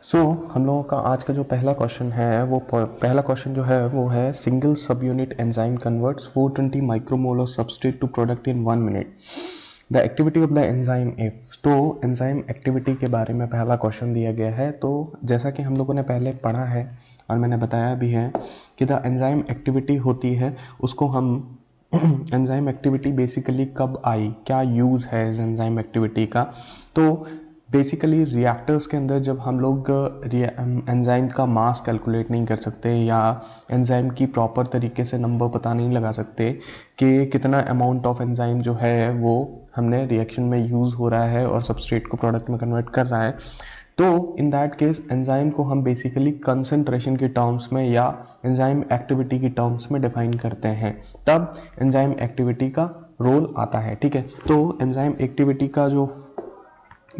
हम लोगों का आज का जो पहला क्वेश्चन है वो है single subunit enzyme converts 420 micromole of substrate to product in 1 minute. The activity of the enzyme if. तो एंजाइम एक्टिविटी के बारे में पहला क्वेश्चन दिया गया है। तो जैसा कि हम लोगों ने पहले पढ़ा है और मैंने बताया भी है कि द एंजाइम एक्टिविटी होती है उसको हम एंजाइम एक्टिविटी बेसिकली कब आई, क्या यूज़ है इस एंजाइम एक्टिविटी का। तो बेसिकली रिएक्टर्स के अंदर जब हम लोग एंजाइम का मास कैलकुलेट नहीं कर सकते या एंजाइम की प्रॉपर तरीके से नंबर पता नहीं लगा सकते कि कितना अमाउंट ऑफ एंजाइम जो है वो हमने रिएक्शन में यूज़ हो रहा है और सबस्ट्रेट को प्रोडक्ट में कन्वर्ट कर रहा है, तो इन दैट केस एंजाइम को हम बेसिकली कंसंट्रेशन के टर्म्स में या एंजाइम एक्टिविटी की टर्म्स में डिफाइन करते हैं, तब एंजाइम एक्टिविटी का रोल आता है। ठीक है, तो एंजाइम एक्टिविटी का जो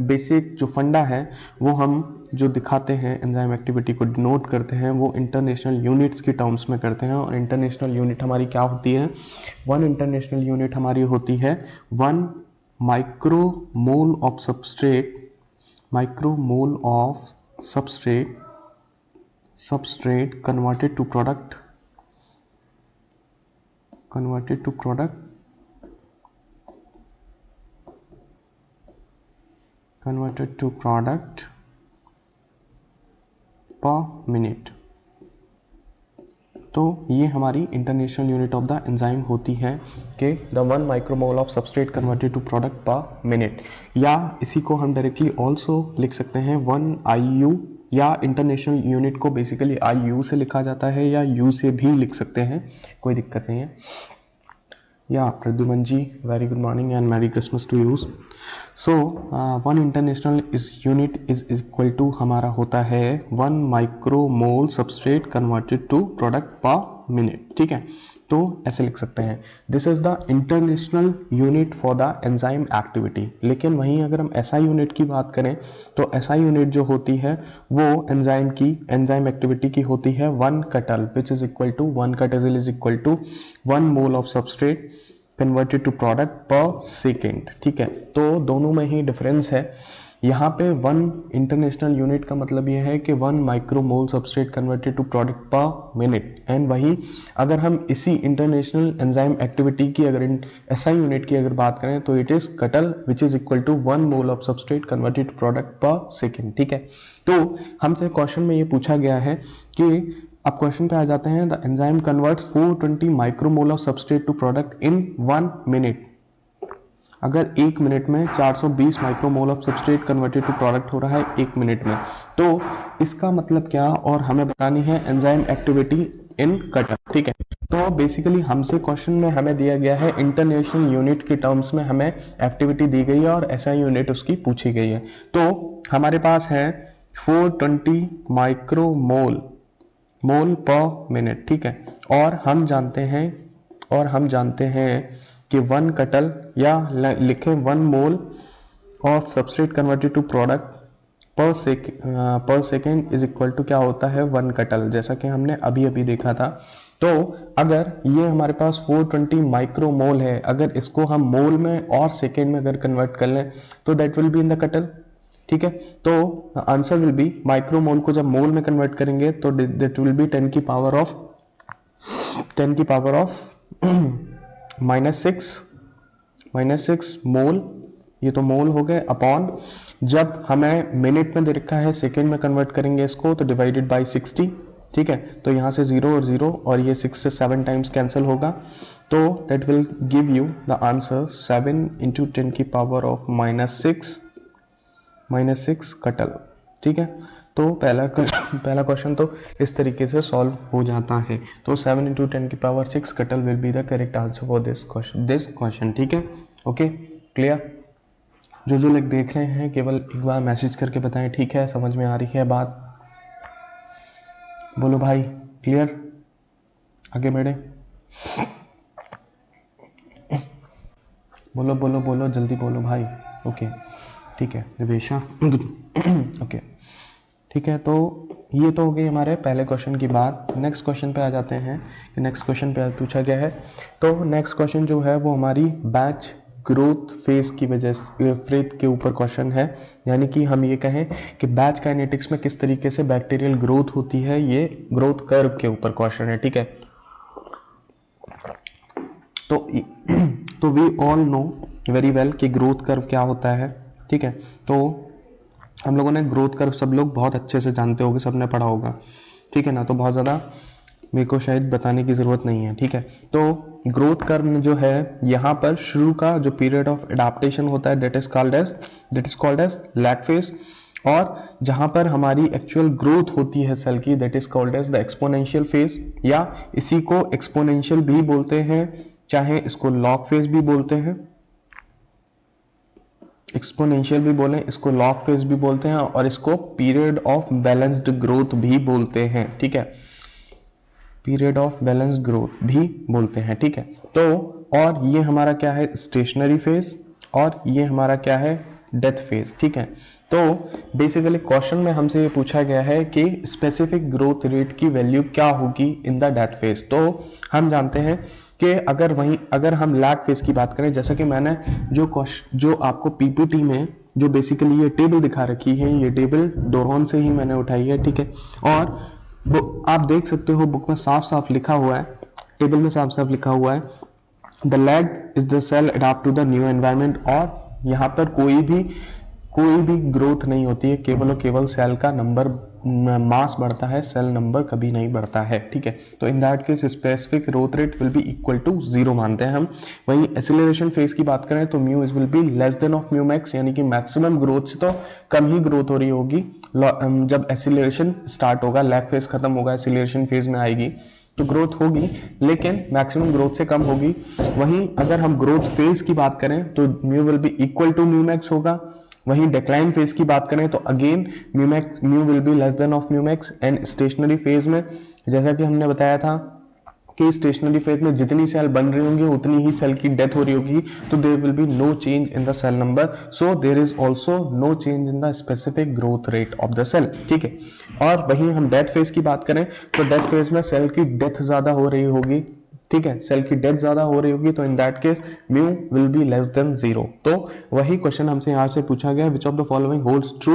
बेसिक जो फंडा है वो हम जो दिखाते हैं एंजाइम एक्टिविटी को डिनोट करते हैं वो इंटरनेशनल यूनिट्स की टर्म्स में करते हैं। और इंटरनेशनल यूनिट हमारी क्या होती है, वन इंटरनेशनल यूनिट हमारी होती है 1 micromole of substrate, micromole of substrate converted to product per minute. तो ये हमारी international unit of the enzyme होती है कि the 1 micromole of substrate converted to product per minute, या इसी को हम डायरेक्टली ऑल्सो लिख सकते हैं 1 IU, या इंटरनेशनल यूनिट को बेसिकली IU से लिखा जाता है या U से भी लिख सकते हैं, कोई दिक्कत नहीं है। या Pradyuman ji, very good morning and merry Christmas to you. So 1 international unit is equal to हमारा होता है 1 micromole substrate converted to product per minute. ठीक है, तो ऐसे लिख सकते हैं this is the international unit for the enzyme activity. लेकिन वहीं अगर हम SI यूनिट की बात करें तो SI यूनिट जो होती है वो एंजाइम एक्टिविटी की होती है 1 कटल, which is equal to 1 katal is equal to 1 mole of substrate converted to product per second. ठीक है, तो दोनों में ही डिफरेंस है। यहाँ पे 1 इंटरनेशनल यूनिट का मतलब ये है कि 1 micromole substrate converted to product per minute, and वही अगर हम इसी इंटरनेशनल एंजाइम एक्टिविटी की अगर SI यूनिट की अगर बात करें तो it is katal which is equal to 1 mole of substrate converted to product per second. ठीक है, तो हमसे क्वेश्चन में ये पूछा गया है कि अब क्वेश्चन पे आ जाते हैं, the enzyme converts 420 micromole of substrate to product in 1 minute. अगर 1 मिनट में 420 micromole of substrate converted to product हो रहा है 1 मिनट में, तो इसका मतलब क्या, और हमें बतानी है एंजाइम एक्टिविटी इन कटल। ठीक है, तो बेसिकली हमसे क्वेश्चन में हमें दिया गया है इंटरनेशनल यूनिट के टर्म्स में हमें एक्टिविटी दी गई है और SI यूनिट उसकी पूछी गई है। तो हमारे पास है 420 माइक्रोमोल पर मिनट। ठीक है, और हम जानते हैं कि 1 कटल या लिखें 1 mole of substrate converted to product per second is equal to क्या होता है 1 कटल, जैसा कि हमने अभी देखा था। तो अगर ये हमारे पास 420 माइक्रोमोल है, अगर इसको हम मोल में और सेकेंड में अगर कन्वर्ट कर लें तो that will be in the कटल। ठीक है, तो आंसर विल बी, माइक्रोमोल को जब मोल में कन्वर्ट करेंगे तो दैट विल बी 10 की पावर ऑफ -6 मोल, ये तो मोल हो गए, अपॉन जब हमें मिनट में दे रखा है सेकेंड में कन्वर्ट करेंगे इसको तो डिवाइडेड बाय 60। ठीक है, तो यहाँ से 0 और 0 और ये 6 से 7 टाइम्स कैंसिल होगा, तो that will give you the answer 7 into 10 की पावर ऑफ -6 कटल। ठीक है, तो पहला क्वेश्चन तो इस तरीके से सॉल्व हो जाता है। तो 7 इंटू 10 की पावर 6 कटल will be the correct answer for this question. ठीक है, ओके, क्लियर। जो लोग देख रहे हैं केवल एक बार मैसेज करके बताएं, ठीक है, समझ में आ रही है बात, बोलो भाई, क्लियर, आगे बढ़े, बोलो जल्दी बोलो भाई। ओके, ठीक है दिवेशा, ओके, ठीक है, तो ये तो हो गई हमारे पहले क्वेश्चन की बात। नेक्स्ट क्वेश्चन पे आ जाते हैं कि नेक्स्ट क्वेश्चन पे पूछा गया है। तो नेक्स्ट क्वेश्चन जो है वो हमारी बैच ग्रोथ फेज की वजह से फेज के ऊपर क्वेश्चन है, यानी कि हम ये कहें कि बैच काइनेटिक्स में किस तरीके से बैक्टीरियल ग्रोथ होती है, ये ग्रोथ कर्व के ऊपर क्वेश्चन है, ठीक है। तो we all know very well कि ग्रोथ कर्व क्या होता है, ठीक है। तो हम लोगों ने ग्रोथ कर्व सब लोग बहुत अच्छे से जानते होंगे, सबने पढ़ा होगा, ठीक है ना। तो बहुत ज़्यादा मेरे को शायद बताने की ज़रूरत नहीं है, ठीक है। तो ग्रोथ कर्व जो है यहाँ पर शुरू का जो पीरियड ऑफ एडाप्टेशन होता है that is called as lag phase, और जहाँ पर हमारी एक्चुअल ग्रोथ होती है सेल की that is called as the exponential phase, या इसी को एक्सपोनेंशियल भी बोलते हैं, चाहे इसको लॉग फेज भी बोलते हैं, एक्सपोनेंशियल भी बोलें, इसको लॉग फेज भी बोलते हैं, और इसको पीरियड ऑफ बैलेंस्ड ग्रोथ भी बोलते हैं, ठीक है। पीरियड ऑफ बैलेंस्ड ग्रोथ भी बोलते हैं, ठीक है। तो और ये हमारा क्या है, स्टेशनरी फेज, और ये हमारा क्या है, डेथ फेज, ठीक है। तो बेसिकली क्वेश्चन में हमसे ये पूछा गया है कि स्पेसिफिक ग्रोथ रेट की वैल्यू क्या होगी इन द डेथ फेज। तो हम जानते हैं कि अगर हम लैग फेज की बात करें, जैसा कि मैंने जो आपको पीपीटी में जो बेसिकली ये टेबल दिखा रखी है, ये टेबल डोरॉन से ही मैंने उठाई है, ठीक है। और आप देख सकते हो बुक में साफ साफ लिखा हुआ है, टेबल में साफ साफ लिखा हुआ है, the lag is the cell adapt to the new environment, और यहाँ पर कोई भी ग्रोथ नहीं होती है, केवल और केवल सेल का नंबर मास बढ़ता है, सेल नंबर कभी नहीं बढ़ता है, ठीक है। तो in that case specific growth rate will be equal to 0 मानते हैं हम। वहीं एक्सीलरेशन फेज की बात करें तो mu is will be less than of mu max, यानी कि मैक्सिमम ग्रोथ से तो कम ही ग्रोथ हो रही होगी जब एक्सीलरेशन स्टार्ट होगा, लैग फेज खत्म होगा, एक्सीलरेशन फेज में आएगी तो ग्रोथ होगी, लेकिन मैक्सिमम ग्रोथ से कम होगी। वहीं अगर हम ग्रोथ फेज की बात करें तो mu will be equal to mu max होगा। वहीं डिक्लाइन फेज की बात करें तो again mu will be less than of mu max. And stationary phase में जैसा कि हमने बताया था कि स्टेशनरी फेज में जितनी सेल बन रही होंगी उतनी ही सेल की डेथ हो रही होगी, तो there will be no change in the cell number, so there is also no change in the specific growth rate of the cell, ठीक है। और वहीं हम डेथ फेज की बात करें तो डेथ फेज में सेल की डेथ ज्यादा हो रही होगी, ठीक है, सेल की डेथ ज्यादा हो रही होगी, तो in that case mu will be less than 0। तो वही क्वेश्चन हमसे यहाँ से पूछा गया, which of the following holds true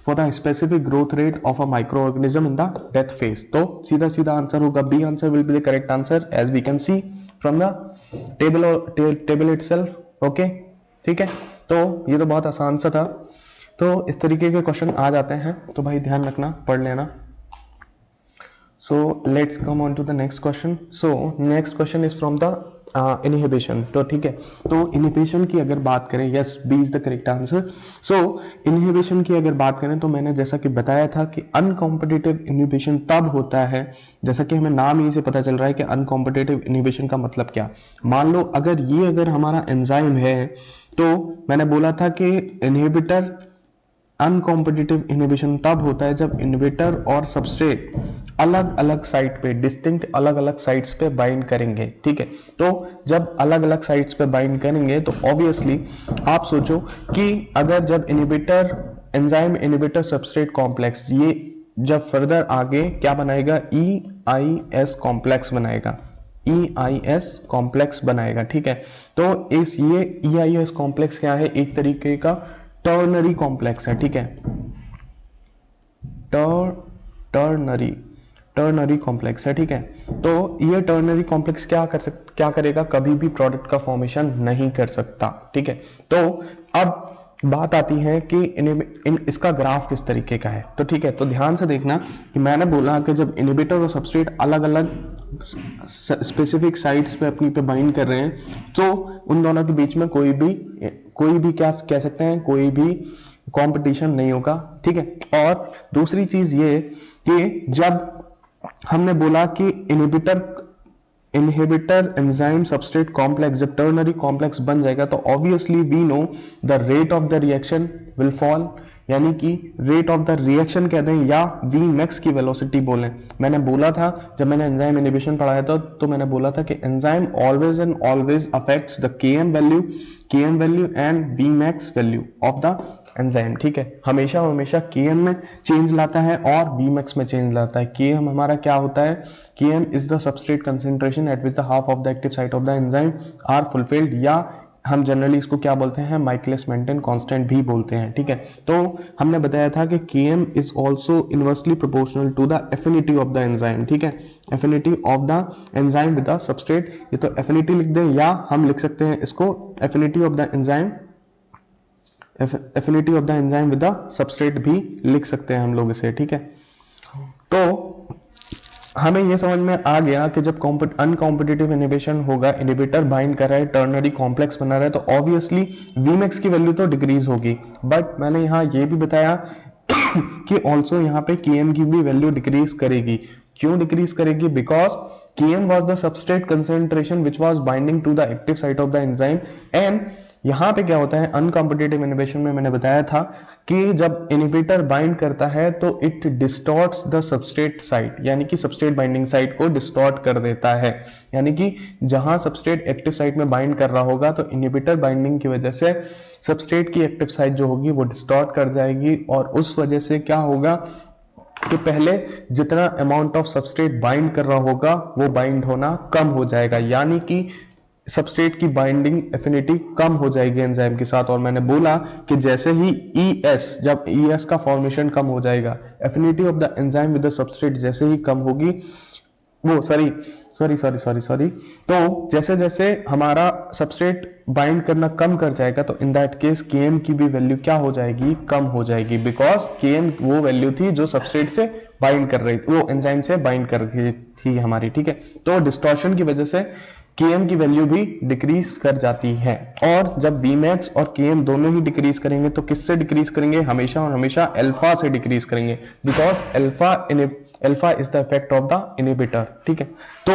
for the specific growth rate of a microorganism in the death phase. तो सीधा सीधा आंसर होगा B, answer will be the correct answer as we can see from the table itself, okay, ठीक है। तो ये तो बहुत आसान सा था। तो इस तरीके के क्वेश्चन आ जाते हैं, तो भाई ध्यान रखना, पढ़ लेना। So let's come on to the next question. So next question is from the inhibition. तो ठीक है, तो inhibition की अगर बात करें, yes, B is the correct answer. So inhibition की अगर बात करें तो मैंने जैसा कि बताया था कि अनकॉम्पिटिटिव inhibition तब होता है, जैसा कि हमें नाम ही से पता चल रहा है कि अनकॉम्पिटिटिव inhibition का मतलब क्या। मान लो अगर हमारा एंजाइम है, तो मैंने बोला था कि इनहिबिटर अनकॉम्पिटिटिव इनहिबिशन तब होता है जब इनहिबिटर और सबस्ट्रेट अलग अलग साइट पे, डिस्टिंक्ट अलग अलग साइट्स पे बाइंड करेंगे, ठीक है। तो जब अलग अलग साइट्स पे बाइंड करेंगे तो ऑब्वियसली आप सोचो कि अगर जब inhibitor enzyme inhibitor substrate complex ये जब फर्दर आगे क्या बनाएगा, EIS कॉम्प्लेक्स बनाएगा, EIS कॉम्प्लेक्स बनाएगा, ठीक है। तो ये EIS कॉम्प्लेक्स क्या है, एक तरीके का टर्नरी कॉम्प्लेक्स है, ठीक है, टर्नरी कॉम्प्लेक्स है, ठीक है। तो ये टर्नरी कॉम्प्लेक्स क्या करेगा, कभी भी प्रोडक्ट का फॉर्मेशन नहीं कर सकता, ठीक है। तो अब बात आती है कि इसका ग्राफ किस तरीके का है, तो ठीक है। तो ध्यान से देखना कि मैंने बोला कि जब इनहिबिटर और सबस्ट्रेट अलग अलग स्पेसिफिक साइट्स पे अपनी पे बाइंड कर रहे हैं, तो उन दोनों के बीच में कोई भी क्या कह सकते हैं, कोई भी कंपटीशन नहीं होगा, ठीक है। और दूसरी चीज ये कि जब हमने बोला कि इनहिबिटर एंजाइम सबस्ट्रेट कॉम्प्लेक्स जब टर्नरी कॉम्प्लेक्स बन जाएगा तो obviously we know the rate of the reaction will fall, यानी कि रेट ऑफ द रिएक्शन कह दें या वी मैक्स की वेलोसिटी बोलें। मैंने बोला था जब मैंने एंजाइम इनहिबिशन पढ़ाया था तो मैंने बोला था कि enzyme always and always affects the KM value and V max value of the enzyme, ठीक है। हमेशा केएम में चेंज लाता है और वी मैक्स में चेंज लाता है। केएम हमारा क्या होता है, KM is the substrate concentration at which the half of the active site of the enzyme are fulfilled, या हम जनरली इसको क्या बोलते हैं, माइकलिस मेंटन कांस्टेंट भी बोलते हैं, ठीक है। तो हमने बताया था कि Km is also inversely proportional to the affinity of the enzyme, ठीक है, affinity of the enzyme with the substrate. ये तो एफिनिटी लिख दें या हम लिख सकते हैं इसको affinity of the enzyme, affinity of the enzyme with the substrate भी लिख सकते हैं हम लोग इसे, ठीक है। तो हमें यह समझ में आ गया कि जब अनकॉम्पिटिटिव इनहिबिशन होगा, इनहिबिटर बाइंड कर रहा है, टर्नरी कॉम्प्लेक्स बना रहा है, तो ऑब्वियसली Vmax की वैल्यू तो डिक्रीज होगी, बट मैंने यहाँ ये भी बताया कि ऑल्सो यहाँ पे Km की भी वैल्यू डिक्रीज करेगी। क्यों डिक्रीज करेगी? Because Km was the substrate concentration which was binding to the active site of the enzyme, and यहाँ पे क्या होता है अनकॉम्पिटिटिव इनहिबिशन में, मैंने बताया था कि जब इनहिबिटर बाइंड करता है तो it distorts the substrate site, यानी कि सबस्ट्रेट बाइंडिंग साइट को डिस्टॉर्ट कर देता है, यानी कि जहां सबस्ट्रेट एक्टिव साइट में बाइंड कर रहा होगा तो इनहिबिटर बाइंडिंग की वजह से सबस्ट्रेट की एक्टिव साइट जो होगी वो डिस्टॉर्ट कर जाएगी, और उस वजह से क्या होगा कि पहले जितना अमाउंट ऑफ सबस्ट्रेट बाइंड कर रहा होगा वो बाइंड होना कम हो जाएगा, यानी कि सबस्ट्रेट की बाइंडिंग एफिनिटी कम हो जाएगी एंजाइम के साथ। और मैंने बोला कि जैसे ही जब ES का फॉर्मेशन कम हो जाएगा, affinity of the enzyme with the substrate जैसे ही कम होगी, वो सॉरी तो जैसे जैसे हमारा सबस्ट्रेट बाइंड करना कम कर जाएगा तो इन दैट केस Km की भी वैल्यू क्या हो जाएगी, कम हो जाएगी, बिकॉज Km वो वैल्यू थी जो सबस्ट्रेट से बाइंड कर रही थी, वो एंजाइम से बाइंड कर रही थी हमारी, ठीक है। तो डिस्टॉर्शन की वजह से Km की वैल्यू भी डिक्रीज कर जाती है, और जब Vmax और Km दोनों ही डिक्रीज करेंगे तो किससे डिक्रीज करेंगे, हमेशा और हमेशा अल्फा से डिक्रीज करेंगे, because alpha is the effect of the inhibitor, ठीक है। तो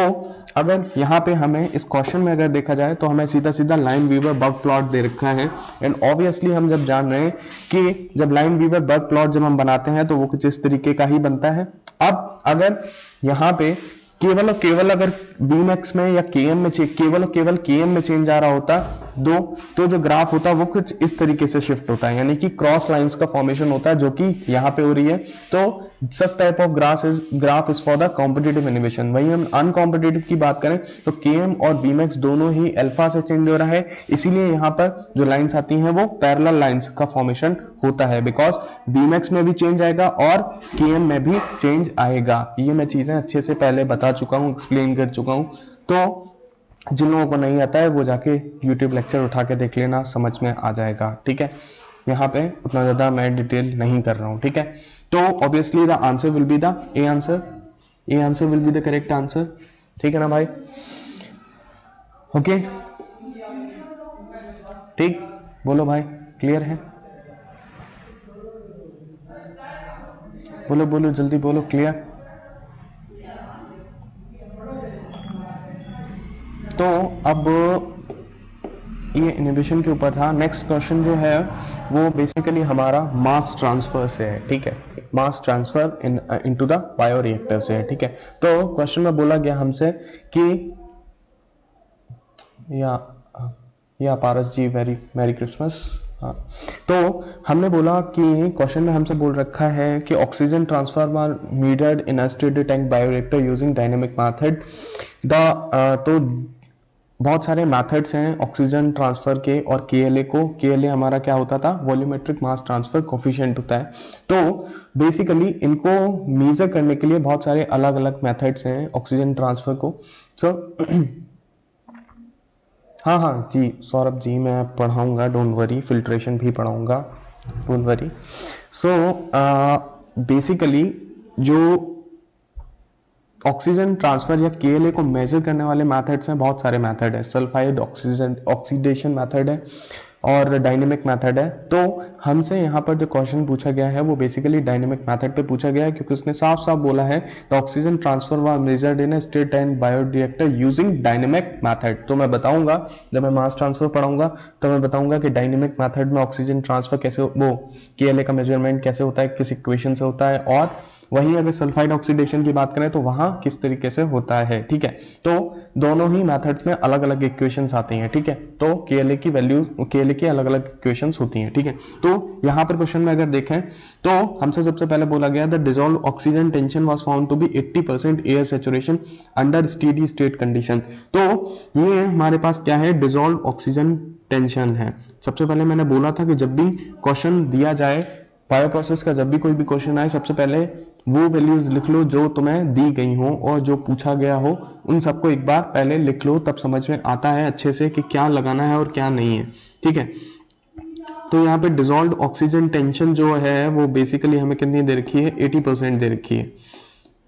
अगर यहाँ पे हमें इस क्वेश्चन में अगर देखा जाए तो हमें सीधा सीधा लाइन वीवर बर्ग प्लॉट दे रखा है, एंड ऑब्वियसली हम जब जान रहे हैं कि जब लाइन वीवर बर्ग प्लॉट जब हम बनाते हैं तो वो कुछ इस तरीके का ही बनता है। अब अगर यहाँ पे केवल और केवल अगर Vmax में या Km में केवल और केवल Km में चेंज आ रहा होता तो जो ग्राफ होता वो कुछ इस तरीके से शिफ्ट होता है, यानी कि क्रॉस लाइंस का फॉर्मेशन होता है, जो कि यहाँ पे हो रही है। तो such type of graph is for the competitive inhibition. वही हम अनकॉम्पिटिटिव की बात करें तो Km और Vmax दोनों ही अल्फा से चेंज हो रहा है, इसीलिए यहाँ पर जो लाइंस आती हैं वो पैरेलल लाइंस का फॉर्मेशन होता है, बिकॉज Vmax में भी चेंज आएगा और Km में भी चेंज आएगा। ये मैं चीजें अच्छे से पहले बता चुका हूँ, एक्सप्लेन कर चुका हूँ, तो जिन लोगों को नहीं आता है वो जाके YouTube लेक्चर उठा के देख लेना, समझ में आ जाएगा, ठीक है। यहाँ पे उतना ज्यादा मैं डिटेल नहीं कर रहा हूँ, ठीक है। तो obviously the answer will be the A answer will be the correct answer, ठीक है ना भाई, ओके ठीक, बोलो भाई, क्लियर है, बोलो जल्दी बोलो, क्लियर। तो अब ये इनहिबिशन के ऊपर था। नेक्स्ट क्वेश्चन जो है वो बेसिकली हमारा मास ट्रांसफर से है, ठीक है, mass transfer into the bioreactor से है, ठीक है। तो क्वेश्चन में बोला गया हमसे कि या पारस जी मैरी क्रिसमस, हाँ। तो हमने बोला कि क्वेश्चन में हमसे बोल रखा है कि oxygen transfer was meted in a steady tank bioreactor using dynamic method. तो बहुत सारे मेथड्स हैं ऑक्सीजन ट्रांसफर के, और KLa हमारा क्या होता था, वॉल्यूमेट्रिक मास ट्रांसफर कोफिशिएंट होता है। तो बेसिकली इनको मेजर करने के लिए बहुत सारे अलग अलग मेथड्स हैं ऑक्सीजन ट्रांसफर को। सो हाँ जी सौरभ जी, मैं पढ़ाऊंगा, डोंट वरी, फिल्ट्रेशन भी पढ़ाऊंगा, डोंट वरी। सो बेसिकली जो ऑक्सीजन ट्रांसफर या KLa को मेजर करने वाले मेथड्स हैं, बहुत सारे मेथड है, सल्फाइड ऑक्सीडेशन मेथड है और डायनेमिक मेथड है। तो हमसे यहाँ पर जो क्वेश्चन पूछा गया है वो बेसिकली डायनेमिक मेथड पे पूछा गया है, क्योंकि उसने साफ साफ बोला है the oxygen transfer was measured in a state and bioreactor using dynamic method. तो मैं बताऊंगा, जब मैं मास ट्रांसफर पढ़ाऊंगा तो मैं बताऊंगा कि डायनेमिक मेथड में ऑक्सीजन ट्रांसफर कैसे, वो KLa का मेजरमेंट कैसे होता है, किस इक्वेशन से होता है, और वहीं अगर सल्फाइड ऑक्सीडेशन की बात करें तो वहां किस तरीके से होता है, ठीक है। तो दोनों ही मेथड्स में अलग अलग इक्वेशंस आती हैं, ठीक है। तो KLa की वैल्यू, KLa की अलग अलग इक्वेशंस होती हैं, ठीक है। तो यहाँ पर क्वेश्चन में अगर देखें तो हमसे सबसे पहले बोला गया the dissolve oxygen tension was found to be 80% air saturation under steady state condition. तो ये हमारे पास क्या है, डिसॉल्व ऑक्सीजन टेंशन है। सबसे पहले मैंने बोला था कि जब भी क्वेश्चन दिया जाए बायो प्रोसेस का, जब भी कोई भी क्वेश्चन आए, सबसे पहले वो वैल्यूज लिख लो जो तुम्हें दी गई हो और जो पूछा गया हो, उन सबको एक बार पहले लिख लो, तब समझ में आता है अच्छे से कि क्या लगाना है और क्या नहीं है। ठीक है, तो यहाँ पे डिजोल्व ऑक्सीजन टेंशन जो है वो बेसिकली हमें कितनी दे रखी है, 80% दे रखी है,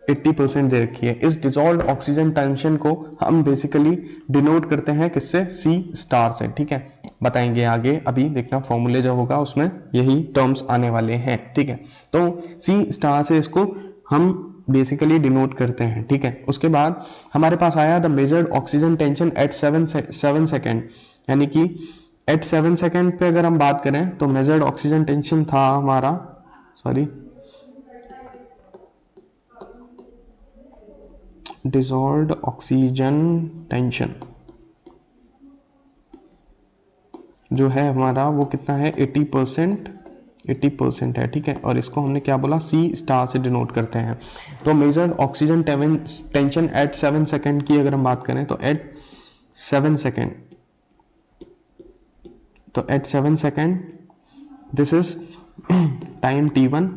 80% दे रखी है। इस डिजोल्व ऑक्सीजन टेंशन को हम बेसिकली डिनोट करते हैं किससे, सी स्टार से। ठीक है, बताएंगे आगे, अभी देखना फॉर्मूले जो होगा उसमें यही टर्म्स आने वाले हैं। ठीक है, तो सी स्टार से इसको हम बेसिकली डिनोट करते हैं। ठीक है, उसके बाद हमारे पास आया the measured oxygen tension at 7 second, यानी कि एट 7 सेकेंड पे अगर हम बात करें तो मेजर्ड ऑक्सीजन टेंशन था हमारा, सॉरी, डिसॉल्व्ड ऑक्सीजन टेंशन जो है हमारा वो कितना है, 80% है। ठीक है, और इसको हमने क्या बोला, सी स्टार से डिनोट करते हैं। तो measured oxygen tension at 7 second की अगर हम बात करें तो एट 7 सेकेंड, तो at 7 second this is time t1,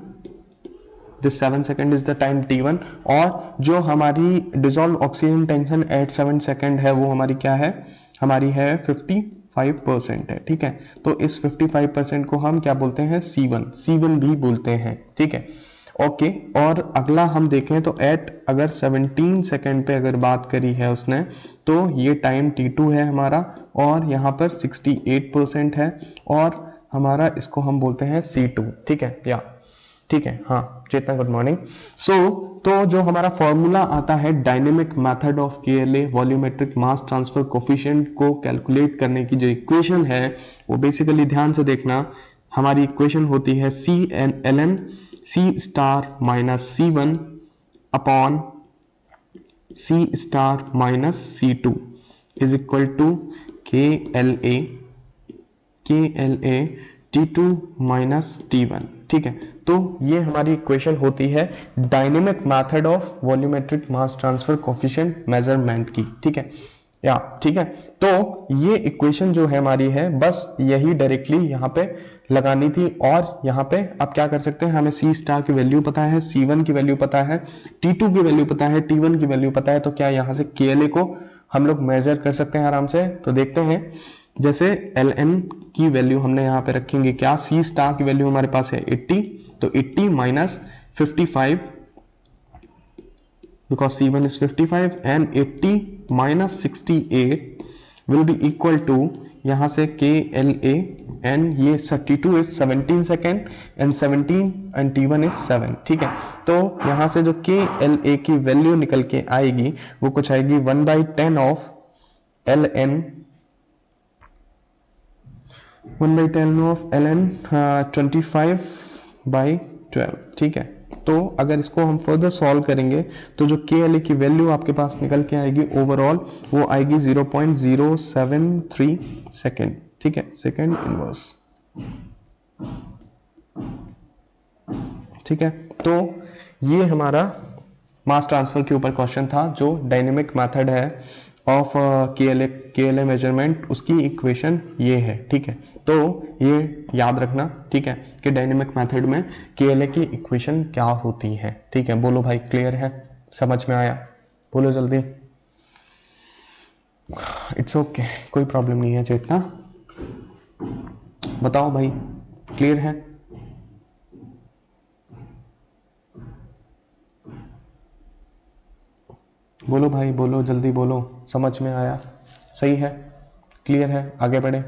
this 7 second is the time t1, और जो हमारी dissolve oxygen tension at 7 second है वो हमारी क्या है, हमारी है 55% है। ठीक है, तो इस 55% को हम क्या बोलते हैं, C1 भी बोलते हैं। ठीक है, ओके, और अगला हम देखें तो एट अगर 17 सेकेंड पे अगर बात करी है उसने, तो ये टाइम t2 है हमारा, और यहाँ पर 68% है, और हमारा इसको हम बोलते हैं C2। ठीक है, या ठीक है, हाँ चेतना, गुड मॉर्निंग। तो जो हमारा फॉर्मूला आता है dynamic method of KLa volumetric mass transfer coefficient को कैलकुलेट करने की जो इक्वेशन है वो बेसिकली ध्यान से देखना, हमारी इक्वेशन होती है CN C star minus C1 upon C star minus C2 is equal to KLa T2 minus T1। ठीक है, तो ये हमारी इक्वेशन होती है dynamic method of volumetric mass transfer coefficient measurement की। ठीक है, या ठीक है, तो ये इक्वेशन जो है हमारी है, बस यही डायरेक्टली यहाँ पे लगानी थी, और यहाँ पे आप क्या कर सकते हैं, हमें C स्टार की वैल्यू पता है, C1 की वैल्यू पता है, T2 की वैल्यू पता है, T1 की वैल्यू पता है, तो क्या यहाँ से KLa को हम लोग मेजर कर सकते हैं आराम से। तो देखते हैं, जैसे Ln की वैल्यू हमने यहाँ पे रखेंगे क्या, C स्टार की वैल्यू हमारे पास है 80, तो 80 minus 55 because C1 is 55 and 80 minus 68 will be equal to यहाँ से KLa and ये 32 is 17 second and 17 and T1 is 7। ठीक है, तो यहाँ से जो KLa की वैल्यू निकल के आएगी वो कुछ आएगी 1/10 ऑफ Ln 25/12। ठीक है, तो अगर इसको हम फर्दर सॉल्व करेंगे तो जो KLa की वैल्यू आपके पास निकल के आएगी ओवरऑल वो आएगी 0.073 सेकेंड। ठीक है, सेकेंड इनवर्स। ठीक है, तो ये हमारा मास ट्रांसफर के ऊपर क्वेश्चन था, जो डायनेमिक मेथड है ऑफ KLa मेजरमेंट, उसकी इक्वेशन ये है। ठीक है, तो ये याद रखना, ठीक है, कि डायनेमिक मेथड में KLa की इक्वेशन क्या होती है। ठीक है, बोलो भाई, क्लियर है, समझ में आया, बोलो जल्दी। इट्स ओके, कोई प्रॉब्लम नहीं है चेतना, बताओ भाई, क्लियर है। बोलो भाई, बोलो जल्दी, बोलो, समझ में आया, सही है, क्लियर है, आगे बढ़े।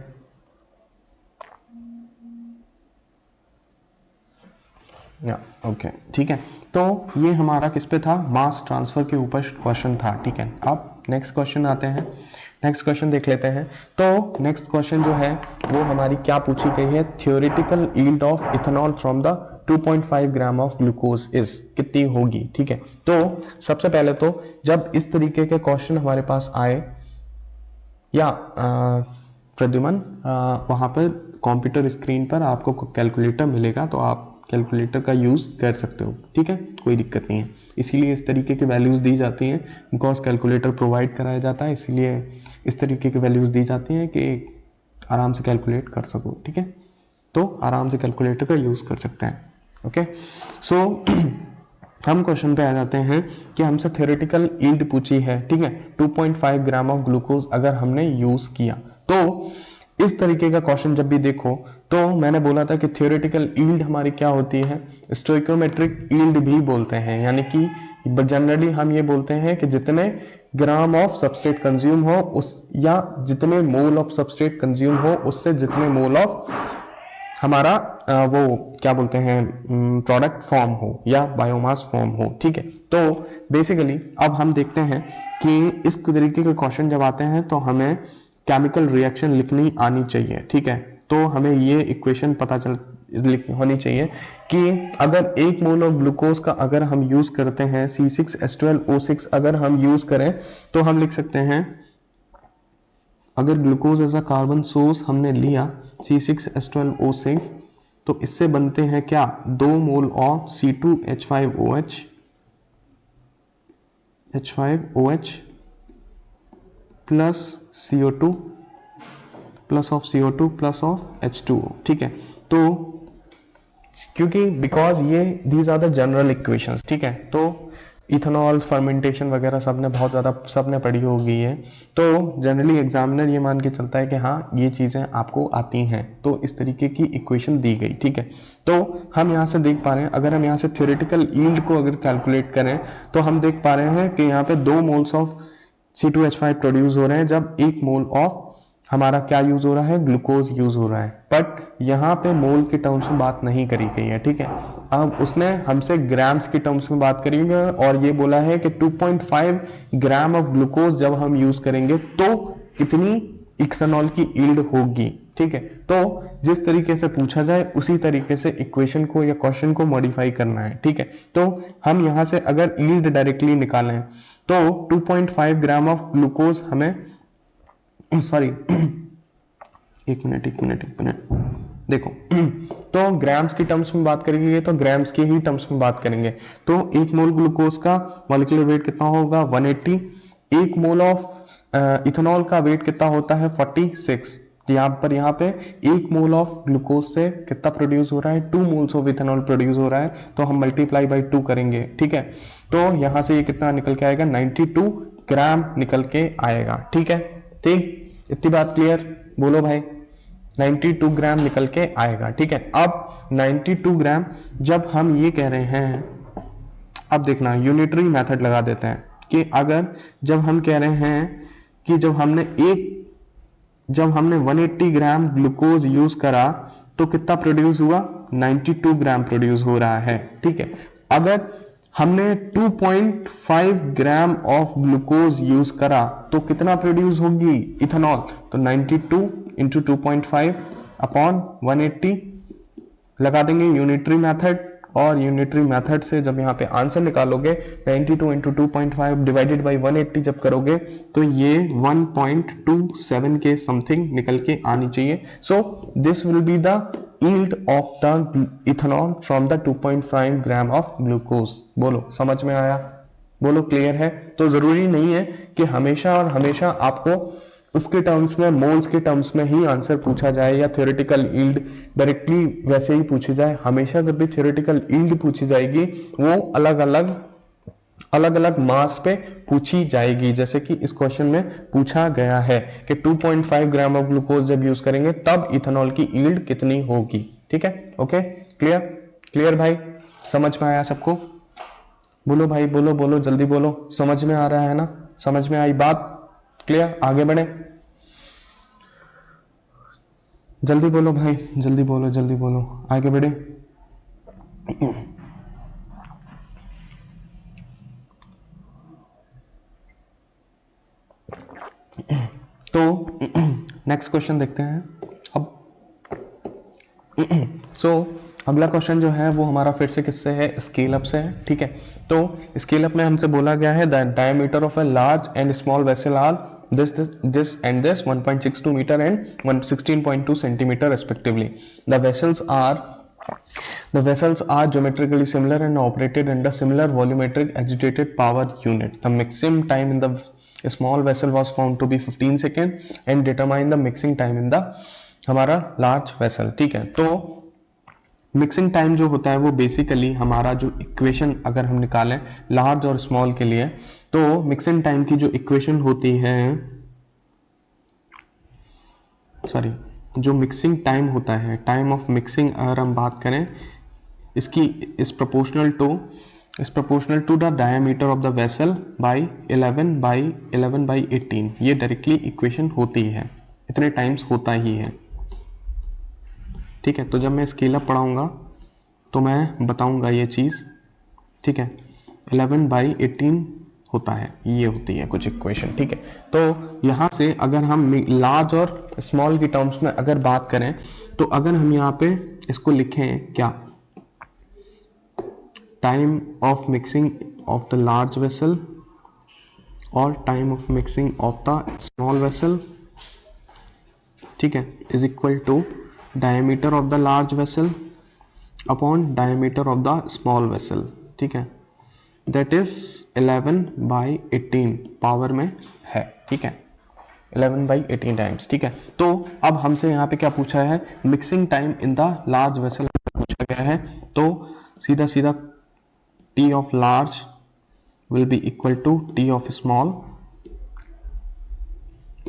ओके, ठीक है, तो ये हमारा किस पे था, मास ट्रांसफर के ऊपर क्वेश्चन था। ठीक है, अब नेक्स्ट क्वेश्चन आते हैं, नेक्स्ट क्वेश्चन देख लेते हैं। तो नेक्स्ट क्वेश्चन जो है वो हमारी क्या पूछी गई है, theoretical yield of ethanol from the 2.5 gram of glucose is कितनी होगी। ठीक है, तो सबसे पहले तो जब इस तरीके के क्वेश्चन हमारे पास आए, या प्रद्युमन वहां पर कंप्यूटर स्क्रीन पर आपको कैलकुलेटर मिलेगा, तो आप कैलकुलेटर का यूज कर सकते हो। ठीक है, कोई दिक्कत नहीं है, इसीलिए इस तरीके की वैल्यूज दी जाती हैं, बिकॉज कैलकुलेटर प्रोवाइड कराया जाता है, इसीलिए इस तरीके की वैल्यूज दी जाती हैं कि आराम से कैलकुलेट कर सको, ठीक है। तो आराम से कैलकुलेटर का यूज कर सकते हैं। ओके, सो हम क्वेश्चन पे आ जाते हैं कि हमसे थ्योरेटिकल यील्ड पूछी है, ठीक है, 2.5 ग्राम ऑफ ग्लूकोज अगर हमने यूज किया। तो इस तरीके का क्वेश्चन जब भी देखो तो मैंने बोला था कि थ्योरेटिकल यील्ड हमारी क्या होती है, स्टोइकोमेट्रिक यील्ड भी बोलते हैं, यानी कि जनरली हम ये बोलते हैं कि जितने ग्राम ऑफ सबस्ट्रेट कंज्यूम हो उस, या जितने मोल ऑफ सबस्ट्रेट कंज्यूम हो उससे जितने मोल ऑफ हमारा वो क्या बोलते हैं प्रोडक्ट फॉर्म हो या बायोमास फॉर्म हो, ठीक है। तो बेसिकली अब हम देखते हैं कि इस तरीके के क्वेश्चन जब आते हैं तो हमें केमिकल रिएक्शन लिखनी आनी चाहिए, ठीक है। तो हमें ये इक्वेशन पता चल होनी चाहिए कि अगर 1 मोल ऑफ ग्लूकोज का अगर हम यूज करते हैं C6H12O6 अगर हम यूज करें तो हम लिख सकते हैं, अगर glucose as a carbon source हमने लिया C6H12O6 तो इससे बनते हैं क्या 2 mole of C2H5OH plus CO2 plus of H2O, ठीक है। तो क्योंकि बिकॉज ये these are the general equations, ठीक है, तो इथेनॉल फर्मेंटेशन वगैरह सबने पढ़ी होगी है, तो जनरली एग्जामिनर ये मान के चलता है कि हाँ ये चीजें आपको आती हैं, तो इस तरीके की इक्वेशन दी गई, ठीक है। तो हम यहाँ से देख पा रहे हैं, अगर हम यहाँ से थ्योरेटिकल यील्ड को अगर कैलकुलेट करें तो हम देख पा रहे हैं कि यहाँ पे 2 मोल्स ऑफ C2H5 प्रोड्यूस हो रहे हैं जब 1 मोल ऑफ हमारा क्या यूज हो रहा है, ग्लूकोज यूज हो रहा है। बट यहाँ पे मोल के टर्म्स में बात नहीं करी गई है, ठीक है। अब उसने हमसे ग्राम्स की टर्म्स में बात करी है और ये बोला है कि 2.5 ग्राम ऑफ ग्लूकोज जब हम यूज करेंगे तो इतनी इथेनॉल की यील्ड होगी, ठीक है। तो जिस तरीके से पूछा जाए उसी तरीके से इक्वेशन को या क्वेश्चन को मॉडिफाई करना है, ठीक है। तो हम यहाँ से अगर यील्ड डायरेक्टली निकालें तो 2.5 ग्राम ऑफ ग्लूकोज हमें, सॉरी एक मिनट देखो, तो ग्राम्स की टर्म्स में बात करेंगे तो ग्राम्स की ही टर्म्स में बात करेंगे। तो 1 मोल ग्लूकोज का मॉलिक्यूलर वेट कितना होगा 180, 1 मोल ऑफ इथेनॉल का वेट कितना होता है 46। यहाँ पे 1 मोल ऑफ ग्लूकोज से कितना प्रोड्यूस हो रहा है 2 मोल्स ऑफ इथेनॉल प्रोड्यूस हो रहा है, तो हम मल्टीप्लाई बाई 2 करेंगे, ठीक है। तो यहाँ से ये कितना निकल के आएगा 92 ग्राम निकल के आएगा, ठीक है। ठीक, इतनी बात क्लियर, बोलो भाई, 92 ग्राम निकल के आएगा, ठीक है। अब 92 ग्राम जब हम ये कह रहे हैं, अब देखना यूनिटरी मेथड लगा देते हैं कि अगर जब हम कह रहे हैं कि जब हमने 180 ग्राम ग्लूकोज यूज करा तो कितना प्रोड्यूस हुआ 92 ग्राम प्रोड्यूस हो रहा है, ठीक है। अगर हमने 2.5 ग्राम ऑफ ग्लूकोज यूज करा तो कितना प्रोड्यूस होगी इथेनॉल, तो 92 इंटू 2.5 अपॉन 180 लगा देंगे यूनिटरी मेथड, और यूनिटरी मेथड से जब यहाँ पे आंसर निकालोगे 92 इंटू 2.5 डिवाइडेड बाई 180 जब करोगे तो ये 1.27 के समथिंग निकल के आनी चाहिए। So this will be the yield of the ethanol from the 2.5 gram of glucose. बोलो समझ में आया, बोलो क्लियर है। तो जरूरी नहीं है कि हमेशा और हमेशा आपको उसके टर्म्स में, मोल्स के टर्म्स में ही आंसर पूछा जाए या थ्योरेटिकल यील्ड डायरेक्टली वैसे ही पूछी जाए। हमेशा जब भी थ्योरेटिकल यील्ड पूछी जाएगी वो अलग अलग मास पे पूछी जाएगी, जैसे कि इस क्वेश्चन में पूछा गया है कि 2.5 ग्राम ऑफ ग्लूकोज जब यूज करेंगे तब इथेनॉल की यील्ड कितनी होगी, ठीक है। ओके, क्लियर भाई, समझ में आया सबको? बोलो भाई, बोलो जल्दी बोलो, समझ में आ रहा है ना, समझ में आई बात? क्लियर, आगे बढ़े, जल्दी बोलो भाई, जल्दी बोलो, आगे बढ़े। तो नेक्स्ट क्वेश्चन देखते हैं अब। अगला क्वेश्चन जो है वो हमारा फिर से किससे है, स्केल अप से है, ठीक है। तो स्केल अप में हमसे बोला गया है the diameter of a large and small vessel are this and this 1.62 meter and 16.2 centimeter respectively. The vessels are geometrically similar and operated under similar volumetric agitated power unit. The maximum time in the small vessel was found to be 15 second and determine the mixing time in the हमारा large vessel. ठीक है, तो mixing time जो होता है वो basically हमारा जो इक्वेशन अगर हम निकालें लार्ज और स्मॉल के लिए, तो मिक्सिंग टाइम की जो इक्वेशन होती है, सॉरी, जो मिक्सिंग टाइम होता है, टाइम ऑफ मिक्सिंग अगर हम बात करें इसकी is proportional to the diameter of the vessel by 11/18। ये डायरेक्टली इक्वेशन होती है, इतने टाइम्स होता ही है। ठीक है, तो जब मैं स्केल अप पढ़ाऊंगा तो मैं बताऊंगा ये चीज। ठीक है, 11/18 होता है, ये होती है कुछ इक्वेशन। ठीक है, तो यहां से अगर हम लार्ज और स्मॉल की टर्म्स में अगर बात करें, तो अगर हम यहाँ पे इसको लिखें क्या, time of mixing of the large vessel और time of mixing of the small vessel, ठीक है, is equal to diameter of the large vessel upon diameter of the small vessel. ठीक है, दैट इज 11/18 पावर में है। ठीक है, 11/18 times. ठीक है, तो अब हमसे यहाँ पे क्या पूछा है, mixing time in the large vessel पूछा गया है। तो सीधा सीधा T of large will be equal to T of small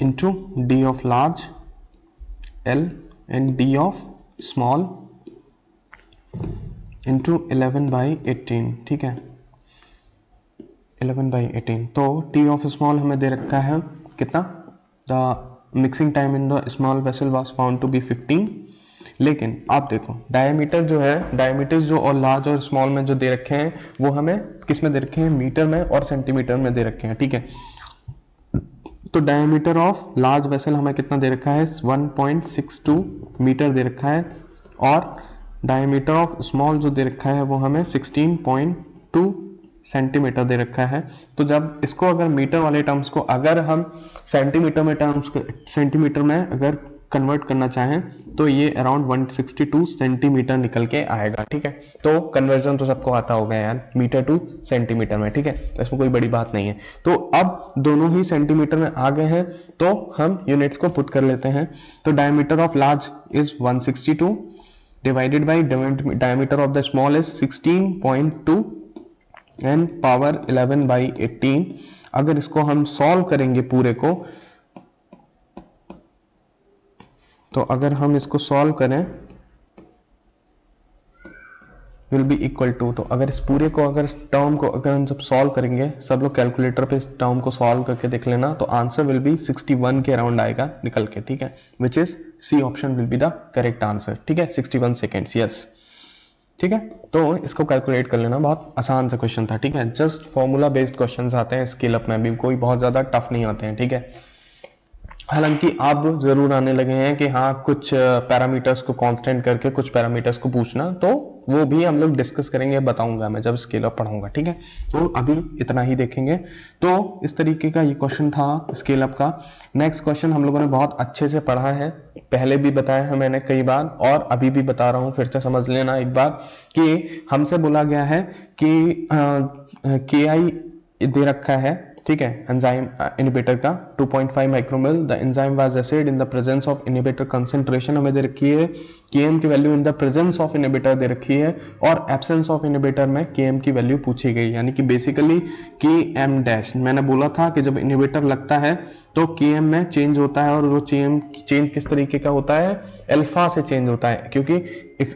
into D of large L and D of small into 11/18। ठीक है, 11/18। तो T ऑफ स्मॉल हमें दे रखा है कितना, the mixing time in the small vessel was found to be 15। लेकिन आप देखो डायमीटर जो है, डायमीटर्स जो और लार्ज और स्मॉल में जो दे रखे हैं वो हमें किस में दे रखे हैं, मीटर में और सेंटीमीटर में दे रखे हैं। ठीक है, तो डायमीटर ऑफ लार्ज वेसल हमें कितना दे रखा है, 1.62 मीटर दे रखा है, और डायमीटर ऑफ स्मॉल जो दे रखा है वो हमें 16.2 सेंटीमीटर दे रखा है। तो जब इसको अगर मीटर वाले टर्म्स को अगर हम सेंटीमीटर में अगर कन्वर्ट करना चाहें तो ये अराउंड 162 सेंटीमीटर निकल के आएगा। ठीक है, तो कन्वर्जन तो सबको आता होगा यार, मीटर टू सेंटीमीटर में। ठीक है, तो इसमें कोई बड़ी बात नहीं है। तो अब दोनों ही सेंटीमीटर में आ गए हैं, तो हम यूनिट्स को पुट कर लेते हैं। तो diameter of large is 162 divided by diameter of the small is 16.2 and power 11/18। अगर इसको हम सॉल्व करेंगे पूरे को, तो अगर हम इसको सॉल्व करें विल बी इक्वल टू, तो अगर इस पूरे को अगर टर्म को अगर हम जब सॉल्व करेंगे, सब लोग कैलकुलेटर पे इस टर्म को सॉल्व करके देख लेना, तो आंसर विल बी 61 के अराउंड आएगा निकल के। ठीक है, which is C option will be the correct answer. ठीक है, 61 सेकेंड्स, यस। ठीक है, तो इसको कैलकुलेट कर लेना, बहुत आसान सा क्वेश्चन था। ठीक है, जस्ट फॉर्मूला बेस्ड क्वेश्चंस आते हैं स्केल अप में भी, कोई बहुत ज्यादा टफ नहीं आते हैं। ठीक है, हालांकि अब जरूर आने लगे हैं कि हाँ कुछ पैरामीटर्स को कांस्टेंट करके कुछ पैरामीटर्स को पूछना, तो वो भी हम लोग डिस्कस करेंगे, बताऊंगा मैं जब स्केल अप पढ़ाऊंगा। ठीक है, तो अभी इतना ही देखेंगे। तो इस तरीके का ये क्वेश्चन था स्केल अप का। नेक्स्ट क्वेश्चन हम लोगों ने बहुत अच्छे से पढ़ा है, पहले भी बताया है मैंने कई बार, और अभी भी बता रहा हूं, फिर से समझ लेना एक बार कि हमसे बोला गया है कि KI दे रखा है। ठीक है, एंजाइम इनहिबिटर का 2.5 micromole, the enzyme was acid in the presence of inhibitor concentration हमें दे रखी है, Km की value in the presence of inhibitor दे रखी है, और एब्सेंस ऑफ इनहिबिटर में Km की वैल्यू पूछी गई, यानी कि बेसिकली Km डैश। मैंने बोला था कि जब इनहिबिटर लगता है तो Km में चेंज होता है, और वो चेंज किस तरीके का होता है, अल्फा से चेंज होता है, क्योंकि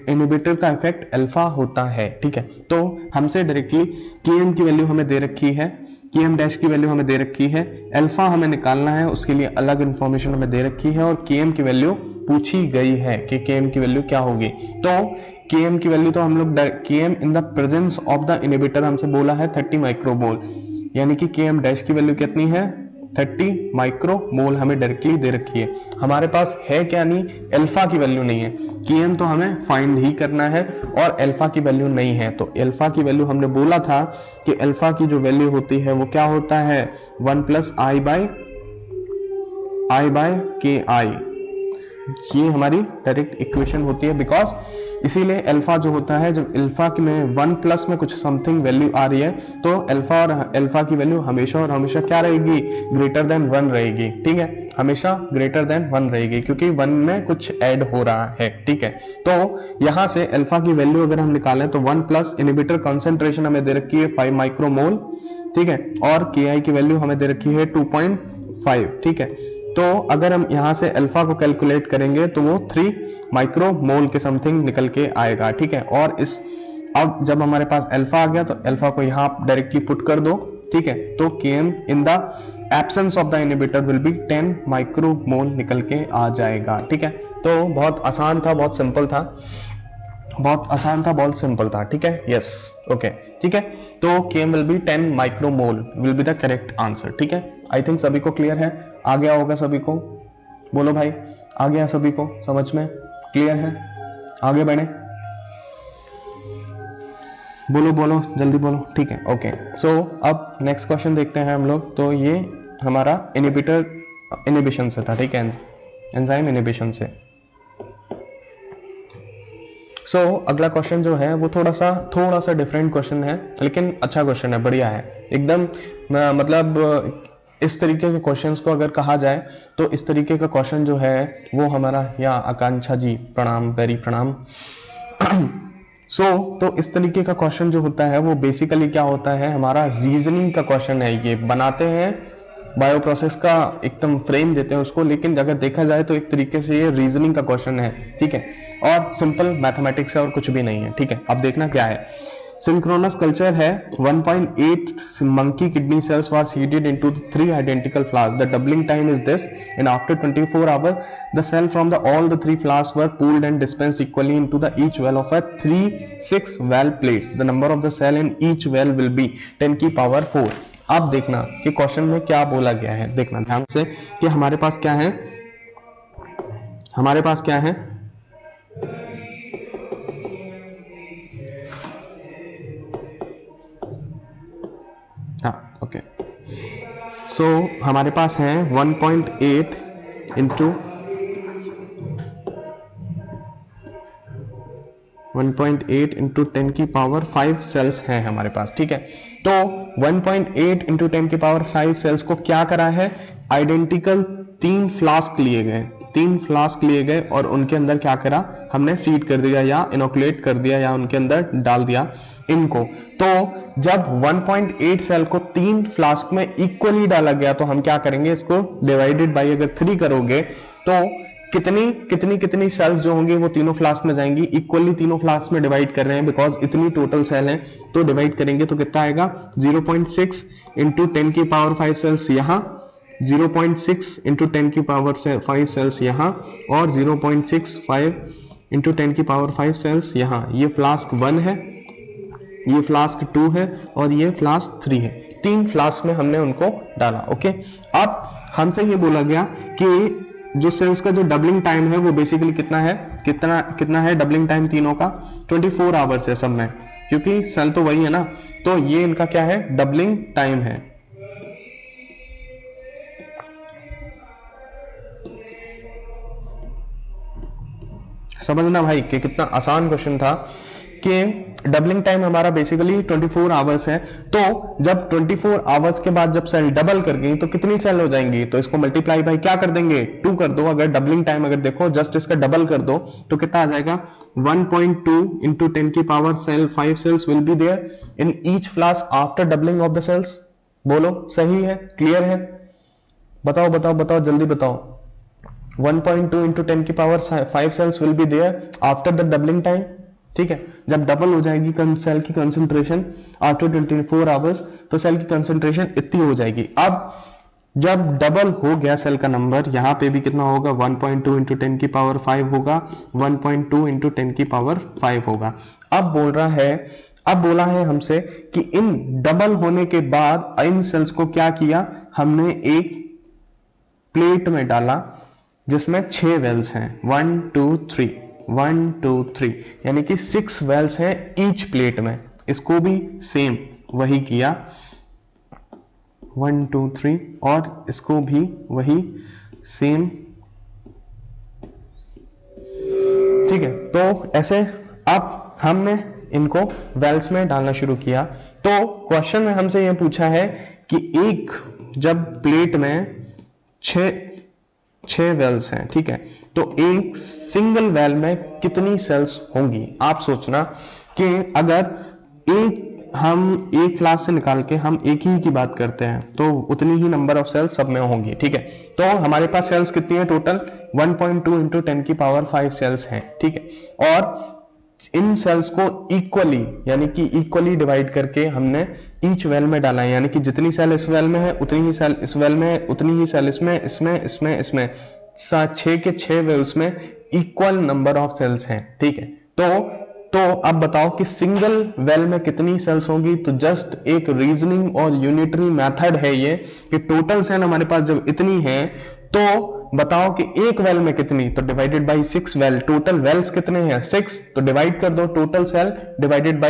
इनहिबिटर का इफेक्ट अल्फा होता है। ठीक है, तो हमसे डायरेक्टली Km की वैल्यू हमें दे रखी है, Km डैश की वैल्यू हमें दे रखी है, अल्फा हमें निकालना है, उसके लिए अलग इंफॉर्मेशन हमें दे रखी है, और Km की वैल्यू पूछी गई है कि Km की वैल्यू क्या होगी। तो Km की वैल्यू तो हम लोग Km in the presence of the inhibitor हमसे बोला है 30 माइक्रोमोल, यानी कि Km डैश की वैल्यू कितनी है, 30 माइक्रोमोल हमें डायरेक्टली दे रखी है। हमारे पास है क्या नहीं, अल्फा की वैल्यू नहीं है, Km तो हमें फाइंड ही करना है, और अल्फा की वैल्यू नहीं है। तो अल्फा की वैल्यू हमने बोला था कि अल्फा की जो वैल्यू होती है वो क्या होता है, 1 + I/KI। ये हमारी डायरेक्ट इक्वेशन होती है, बिकॉज इसीलिए अल्फा जो होता है, जब अल्फा में 1 प्लस में कुछ समथिंग वैल्यू आ रही है तो अल्फा और अल्फा की वैल्यू हमेशा और हमेशा क्या रहेगी, ग्रेटर देन 1 रहेगी। ठीक है, हमेशा ग्रेटर देन 1 रहेगी क्योंकि 1 में कुछ ऐड हो रहा है। ठीक है, तो यहां से अल्फा की वैल्यू अगर हम निकालें तो 1 प्लस इनहिबिटर कॉन्सेंट्रेशन हमें दे रखी है 5 माइक्रोमोल। ठीक है, और Ki की वैल्यू हमें दे रखी है 2.5। ठीक है, तो अगर हम यहां से अल्फा को कैलकुलेट करेंगे तो वो 3 माइक्रोमोल के समथिंग निकल के आएगा। ठीक है, और इस अब जब हमारे पास अल्फा आ गया तो अल्फा को यहां डायरेक्टली पुट कर दो। ठीक है, तो Km in the absence of the inhibitor will be 10 micromole निकल के आ जाएगा। ठीक है, तो बहुत आसान था, बहुत सिंपल था, बहुत आसान था, बहुत सिंपल था। ठीक है, यस, ओके, ठीक है, तो Km will be 10 micromole will be the correct answer. ठीक है, आई थिंक सभी को क्लियर है, आ गया होगा सभी को, बोलो भाई, आ गया सभी को समझ में, क्लियर है, आगे बढ़े, बोलो बोलो जल्दी बोलो। ठीक है, ओके, सो अब नेक्स्ट क्वेश्चन देखते हैं हम लोग। तो ये हमारा इनहिबिटर इनहिबिशन से था। ठीक है, एंजाइम इनहिबिशन से। सो अगला क्वेश्चन जो है वो थोड़ा सा डिफरेंट क्वेश्चन है, लेकिन अच्छा क्वेश्चन है, बढ़िया है एकदम। मतलब इस तरीके के क्वेश्चंस को अगर कहा जाए तो इस तरीके का क्वेश्चन जो है वो हमारा, या आकांक्षा जी प्रणाम, वेरी प्रणाम। तो इस तरीके का क्वेश्चन जो होता है वो बेसिकली क्या होता है, हमारा रीजनिंग का क्वेश्चन है। ये बनाते हैं बायो प्रोसेस का एकदम फ्रेम देते हैं उसको, लेकिन अगर देखा जाए तो एक तरीके से ये रीजनिंग का क्वेश्चन है। ठीक है, और सिंपल मैथमेटिक्स है और कुछ भी नहीं है। ठीक है, अब देखना क्या है। सिंक्रोनस कल्चर है, 1.8 monkey kidney cells were seeded into the 3 identical flowers. The doubling time is this, and after 24 hours, the cell from all the 3 flowers were pooled and dispensed equally into the each well of a 6 well plates. The number of the cell in each well will be 10 की power 4। अब देखना कि question में क्या बोला गया है, देखना ध्यान से कि हमारे पास क्या है, हमारे पास क्या है, हाँ, ओके, सो हमारे पास है 1.8 इंटू 1.8 इंटू 10 की पावर 5 सेल्स हैं हमारे पास। ठीक है, तो 1.8 इंटू 10 की पावर 5 सेल्स को क्या करा है, आइडेंटिकल 3 फ्लास्क लिए गए, 3 फ्लास्क लिए गए और उनके अंदर क्या करा, हमने सीड कर दिया या इनोकुलेट कर दिया या उनके अंदर डाल दिया इनको। तो जब 1.8 सेल को 3 फ्लास्क में इक्वली डाला गया तो हम क्या करेंगे, इसको डिवाइडेड बाय अगर 3 करोगे तो कितनी सेल्स जो होंगी वो तीनों फ्लास्क में जाएंगी, इक्वली तीनों फ्लास्क में डिवाइड कर रहे हैं बिकॉज इतनी टोटल सेल है, तो डिवाइड करेंगे तो कितना आएगा, 0.6 इंटू 10 की पावर 5 सेल्स यहां, 0.6 इंटू 10 की पावर 5 सेल्स यहां, और 0.65 इंटू 10 की पावर 5 सेल्स यहां। ये फ्लास्क 1 है, ये फ्लास्क 2 है और ये फ्लास्क 3 है। 3 फ्लास्क में हमने उनको डाला। ओके, अब हमसे ये बोला गया कि जो सेल्स का जो डबलिंग टाइम है वो बेसिकली कितना है, कितना है डबलिंग टाइम तीनों का, 24 आवर्स है सब में, क्योंकि सेल तो वही है ना, तो ये इनका क्या है, डबलिंग टाइम है। समझना भाई कि कितना आसान क्वेश्चन था कि डबलिंग टाइम हमारा बेसिकली 24 आवर्स है। तो जब 24 आवर्स के बाद जब सेल डबल कर गई तो कितनी सेल हो जाएंगी, तो इसको मल्टीप्लाई बाय क्या कर देंगे, 2 कर दो। अगर डबलिंग टाइम अगर देखो जस्ट इसका डबल कर दो तो कितना आ जाएगा, 1.2 इंटू 10 की power 5 cells will be there in each flask after doubling of the cells. बोलो सही है, क्लियर है, बताओ बताओ बताओ जल्दी बताओ। 1.2 इंटू 10 की power 5 cells will be there after the doubling time. ठीक है, जब डबल हो जाएगी सेल की कंसंट्रेशन आफ्टर 24 आवर्स तो सेल की कंसंट्रेशन इतनी हो जाएगी। अब जब डबल हो गया सेल का नंबर, यहां पे भी कितना होगा, 1.2 इंटू 10 की पावर 5 होगा, 1.2 इंटू 10 की पावर 5 होगा। अब बोला है हमसे कि इन डबल होने के बाद इन सेल्स को क्या किया, हमने एक प्लेट में डाला जिसमें 6 वेल्स हैं, 1 2 3 1 2 3, यानी कि 6 वेल्स हैं ईच प्लेट में। इसको भी सेम वही किया, 1 2 3, और इसको भी वही सेम। ठीक है, तो ऐसे अब हमने इनको वेल्स में डालना शुरू किया। तो क्वेश्चन में हमसे यह पूछा है कि एक जब प्लेट में छह वेल्स हैं, ठीक है, तो एक सिंगल वेल में कितनी सेल्स होंगी। आप सोचना कि अगर हम एक फ्लास्क से निकाल के हम एक ही की बात करते हैं तो उतनी ही नंबर ऑफ सेल्स सब में होंगी, ठीक है। तो हमारे पास सेल्स कितनी है टोटल 1.2 इंटू 10 की पावर 5 सेल्स हैं, ठीक है। और इन सेल्स को इक्वली यानी कि इक्वली डिवाइड करके हमने ईच वेल में डाला है, यानी कि जितनी सेल इस वेल में है उतनी ही सेल इस वेल में है, उतनी ही सेल इसमें इसमें इसमें इसमें 6 के 6 वेल्स में इक्वल नंबर ऑफ सेल्स हैं, ठीक है। तो अब बताओ कि सिंगल वेल में कितनी सेल्स होंगी। तो जस्ट एक रीजनिंग और यूनिटरी मेथड है ये कि टोटल सेल हमारे पास जब इतनी है तो बताओ कि एक वेल में कितनी, तो divided by 6 well. Total wells कितने हैं 6, तो डिवाइड कर दो total cell divided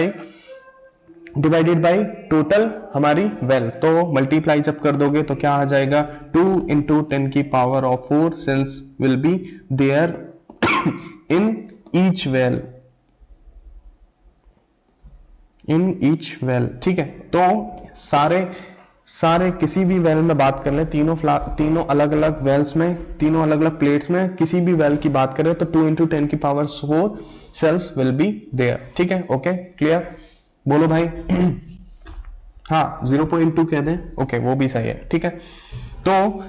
by total हमारी वेल। तो मल्टीप्लाई जब कर दोगे तो क्या आ जाएगा 2 इंटू 10 की power of 4 cells will be there in each well, ठीक है। तो सारे किसी भी वेल में बात कर ले, तीनों अलग अलग वेल्स में, तीनों अलग अलग प्लेट्स में किसी भी वेल की बात करें तो 2 इंटू 10 की power 4 cells will be there, ठीक है। ओके क्लियर, बोलो भाई। हाँ 0.2 कह दें, ओके वो भी सही है, ठीक है। तो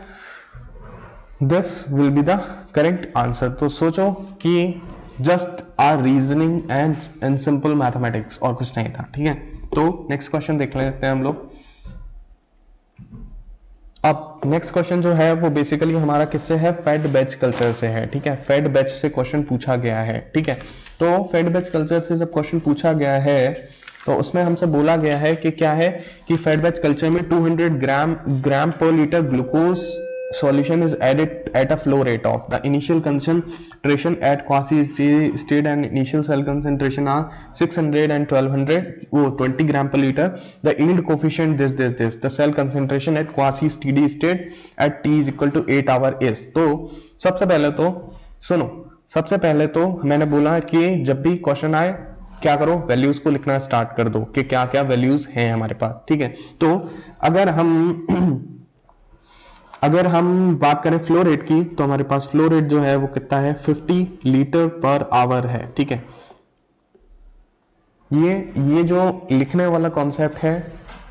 this will be the correct answer. तो सोचो कि just our reasoning and simple mathematics, और कुछ नहीं था, ठीक है। तो नेक्स्ट क्वेश्चन देख लेते हैं हम लोग। अब नेक्स्ट क्वेश्चन जो है वो बेसिकली हमारा किससे है, फेड बैच कल्चर से है, ठीक है। फेड बैच से क्वेश्चन पूछा गया है, ठीक है। तो फेड बैच कल्चर से जब क्वेश्चन पूछा गया है तो उसमें हमसे बोला गया है कि क्या है कि फेड बैच कल्चर में 200 ग्राम per litre glucose solution is added at a flow rate of the initial concentration at quasi state and initial cell concentration are 600 and 20 gram per liter. The yield coefficient this the cell concentration at quasi steady state at t is equal to 8 hour is। तो सबसे पहले तो सुनो, सबसे पहले तो मैंने बोला कि जब भी क्वेश्चन आए क्या करो, वैल्यूज को लिखना स्टार्ट कर दो कि क्या क्या वैल्यूज हैं हमारे पास, ठीक है। तो अगर हम बात करें फ्लो रेट की तो हमारे पास फ्लो रेट जो है वो कितना है 50 लीटर पर आवर है, ठीक है। ये जो लिखने वाला कॉन्सेप्ट है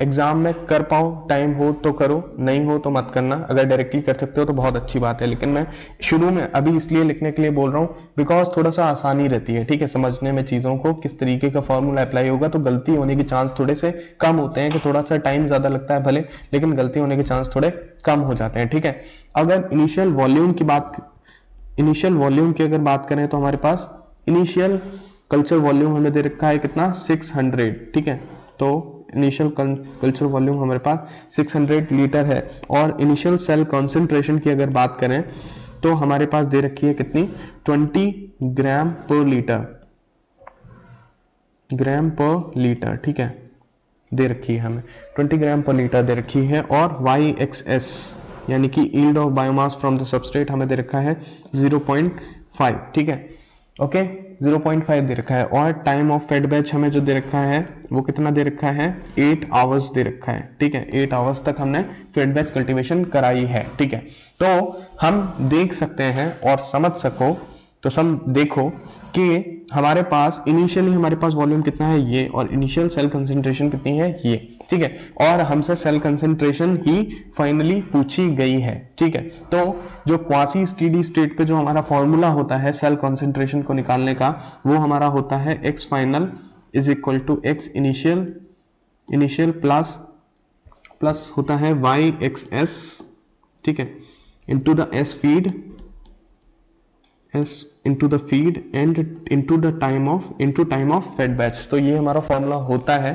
एग्जाम में कर पाओ, टाइम हो तो करो, नहीं हो तो मत करना। अगर डायरेक्टली कर सकते हो तो बहुत अच्छी बात है, लेकिन मैं शुरू में अभी इसलिए लिखने के लिए बोल रहा हूँ बिकॉज थोड़ा सा आसानी रहती है, ठीक है, समझने में चीजों को किस तरीके का फॉर्मूला अप्लाई होगा। तो गलती होने के चांस थोड़े से कम होते हैं, कि थोड़ा सा टाइम ज्यादा लगता है भले, लेकिन गलती होने के चांस थोड़े कम हो जाते हैं, ठीक है। अगर इनिशियल वॉल्यूम की अगर बात करें तो हमारे पास इनिशियल कल्चर वॉल्यूम हमें दे रखा है कितना 600, ठीक है। तो इनिशियल कल्चर वॉल्यूम हमारे पास 600 लीटर है। और इनिशियल सेल कॉन्सेंट्रेशन की अगर बात करें तो हमारे पास दे रखी है कितनी 20 ग्राम पर लीटर, ठीक है, दे रखी है हमें 20 ग्राम पर लीटर दे रखी है। और YXS यानी कि yield of biomass from the substrate हमें दे रखा है 0.5, ठीक है, ओके 0.5 दे रखा है। और टाइम ऑफ फेड बैच हमें जो दे रखा है वो कितना दे रखा है 8 आवर्स दे रखा है, ठीक है। 8 आवर्स तक हमने फेड बैच कल्टीवेशन कराई है, ठीक है। तो हम देख सकते हैं और समझ सको तो देखो कि हमारे पास इनिशियली हमारे पास वॉल्यूम कितना है ये, और इनिशियल सेल कंसेंट्रेशन कितनी है ये, ठीक है। और हमसे सेल कंसेंट्रेशन ही फाइनली पूछी गई है, ठीक है। तो जो क्वासी स्टेडी स्टेट पे जो हमारा फॉर्मूला होता है सेल कंसेंट्रेशन को निकालने का, वो हमारा होता है x final is equal to x initial plus होता है YXS, ठीक है, into the S into the feed and into time of fed batch. तो ये हमारा फॉर्मूला होता है।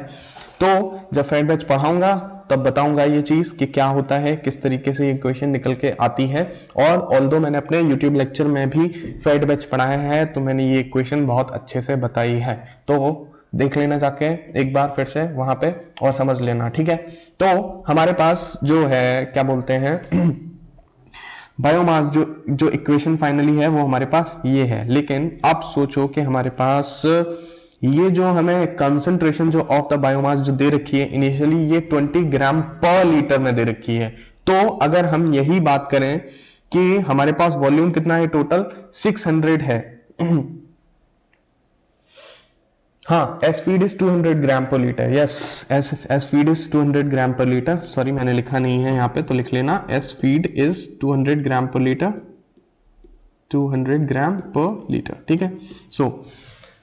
तो जब फेड बैच पढ़ाऊंगा तब बताऊंगा ये चीज कि क्या होता है, किस तरीके से ये इक्वेशन निकल के आती है। और ऑल्दो मैंने अपने YouTube लेक्चर में भी फेड बैच पढ़ाया है तो मैंने ये इक्वेशन बहुत अच्छे से बताई है, तो देख लेना जाके एक बार फिर से वहां पे और समझ लेना, ठीक है। तो हमारे पास जो है क्या बोलते हैं बायोमास जो इक्वेशन फाइनली है वो हमारे पास ये है। लेकिन अब सोचो कि हमारे पास ये जो हमें कंसंट्रेशन जो ऑफ द बायोमास जो दे रखी है इनिशियली, ये 20 ग्राम पर लीटर में दे रखी है। तो अगर हम यही बात करें कि हमारे पास वॉल्यूम कितना है, टोटल 600 है। हाँ, S feed is 200 gram per litre. Yes, S feed is 200 gram per litre. Sorry, मैंने लिखा नहीं है यहाँ पे, तो लिख लेना S feed is 200 gram per litre, 200 gram per litre. ठीक है।